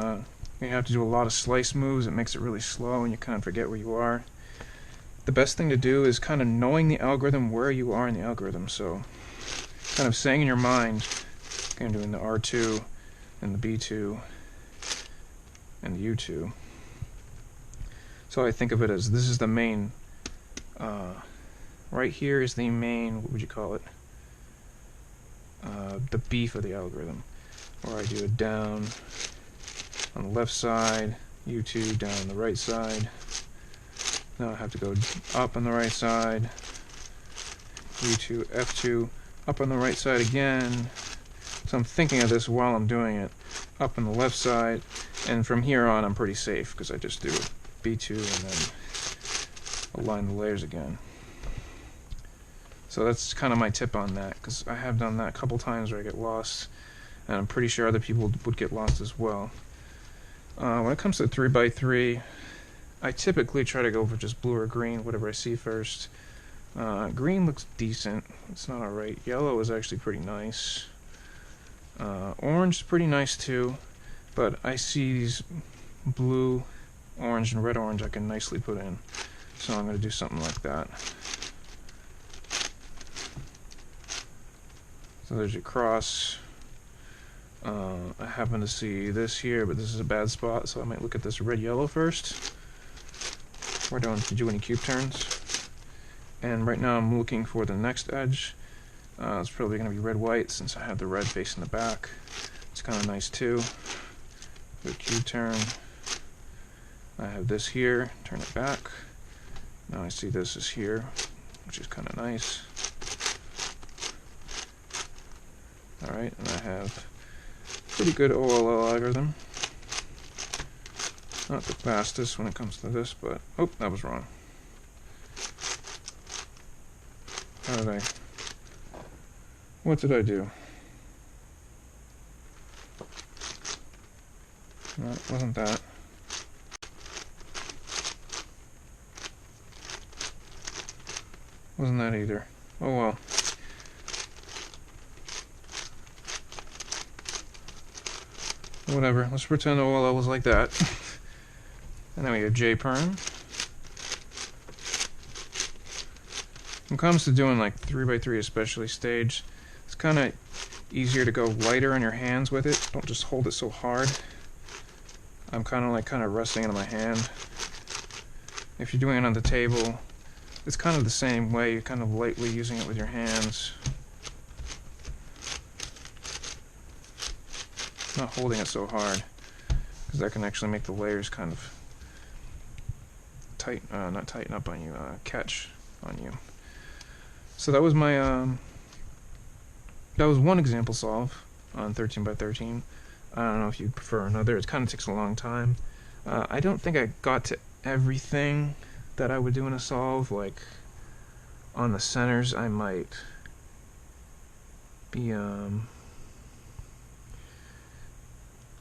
you have to do a lot of slice moves, it makes it really slow and you kind of forget where you are. the best thing to do is kind of knowing the algorithm, where you are in the algorithm. So kind of saying in your mind, okay, I'm doing the R2 and the B2 and the U2. So I think of it as this is the main, right here is the main, what would you call it? The beef of the algorithm. Or I do it down on the left side, U2 down on the right side. Now I have to go up on the right side, U2, F2, up on the right side again. So I'm thinking of this while I'm doing it, up on the left side, and from here on I'm pretty safe because I just do B2 and then align the layers again. So that's kind of my tip on that, because I have done that a couple times where I get lost, and I'm pretty sure other people would get lost as well. When it comes to 3x3, I typically try to go for just blue or green, whatever I see first. Green looks decent, it's not alright. Yellow is actually pretty nice. Orange is pretty nice too, but I see these blue, orange, and red orange I can nicely put in. So I'm going to do something like that. So there's your cross. I happen to see this here, but this is a bad spot, so I might look at this red-yellow first. We're going to do any cube turns. And right now I'm looking for the next edge. It's probably going to be red-white since I have the red facing the back. It's kind of nice too. The cube turn. I have this here, turn it back. Now I see this is here, which is kind of nice. Alright, and I have pretty good OLL algorithm. Not the fastest when it comes to this, but oh, that was wrong. What did I do? No, it wasn't that. Wasn't that either. Oh well. Whatever, let's pretend OLL was like that. And then we have J Perm. When it comes to doing like 3x3 especially stage, it's kind of easier to go lighter on your hands with it. Don't just hold it so hard. I'm kind of resting it on my hand. If you're doing it on the table, it's kind of the same way. You're kind of lightly using it with your hands. Not holding it so hard, because that can actually make the layers kind of not tighten up on you, catch on you. So that was my that was one example solve on 13x13. I don't know if you prefer another. It kind of takes a long time. I don't think I got to everything that I would do in a solve. Like on the centers, I might be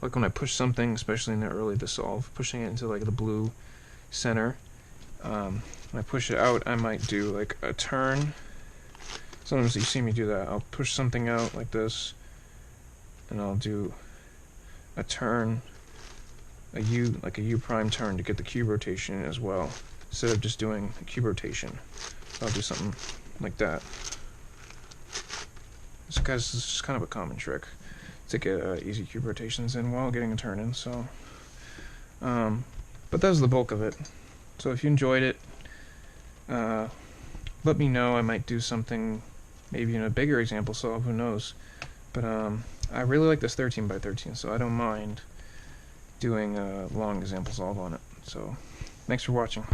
like when I push something, especially in the early to solve, pushing it into like the blue center. When I push it out, I might do like a turn. Sometimes you see me do that. I'll push something out like this, and I'll do a turn, like a U prime turn to get the cube rotation as well, instead of just doing a cube rotation. So I'll do something like that. This is just kind of a common trick to get easy cube rotations in while getting a turn in. So, but that was the bulk of it. So if you enjoyed it, let me know. I might do something maybe in a bigger example solve, who knows. But I really like this 13x13, so I don't mind doing a long example solve on it. So thanks for watching.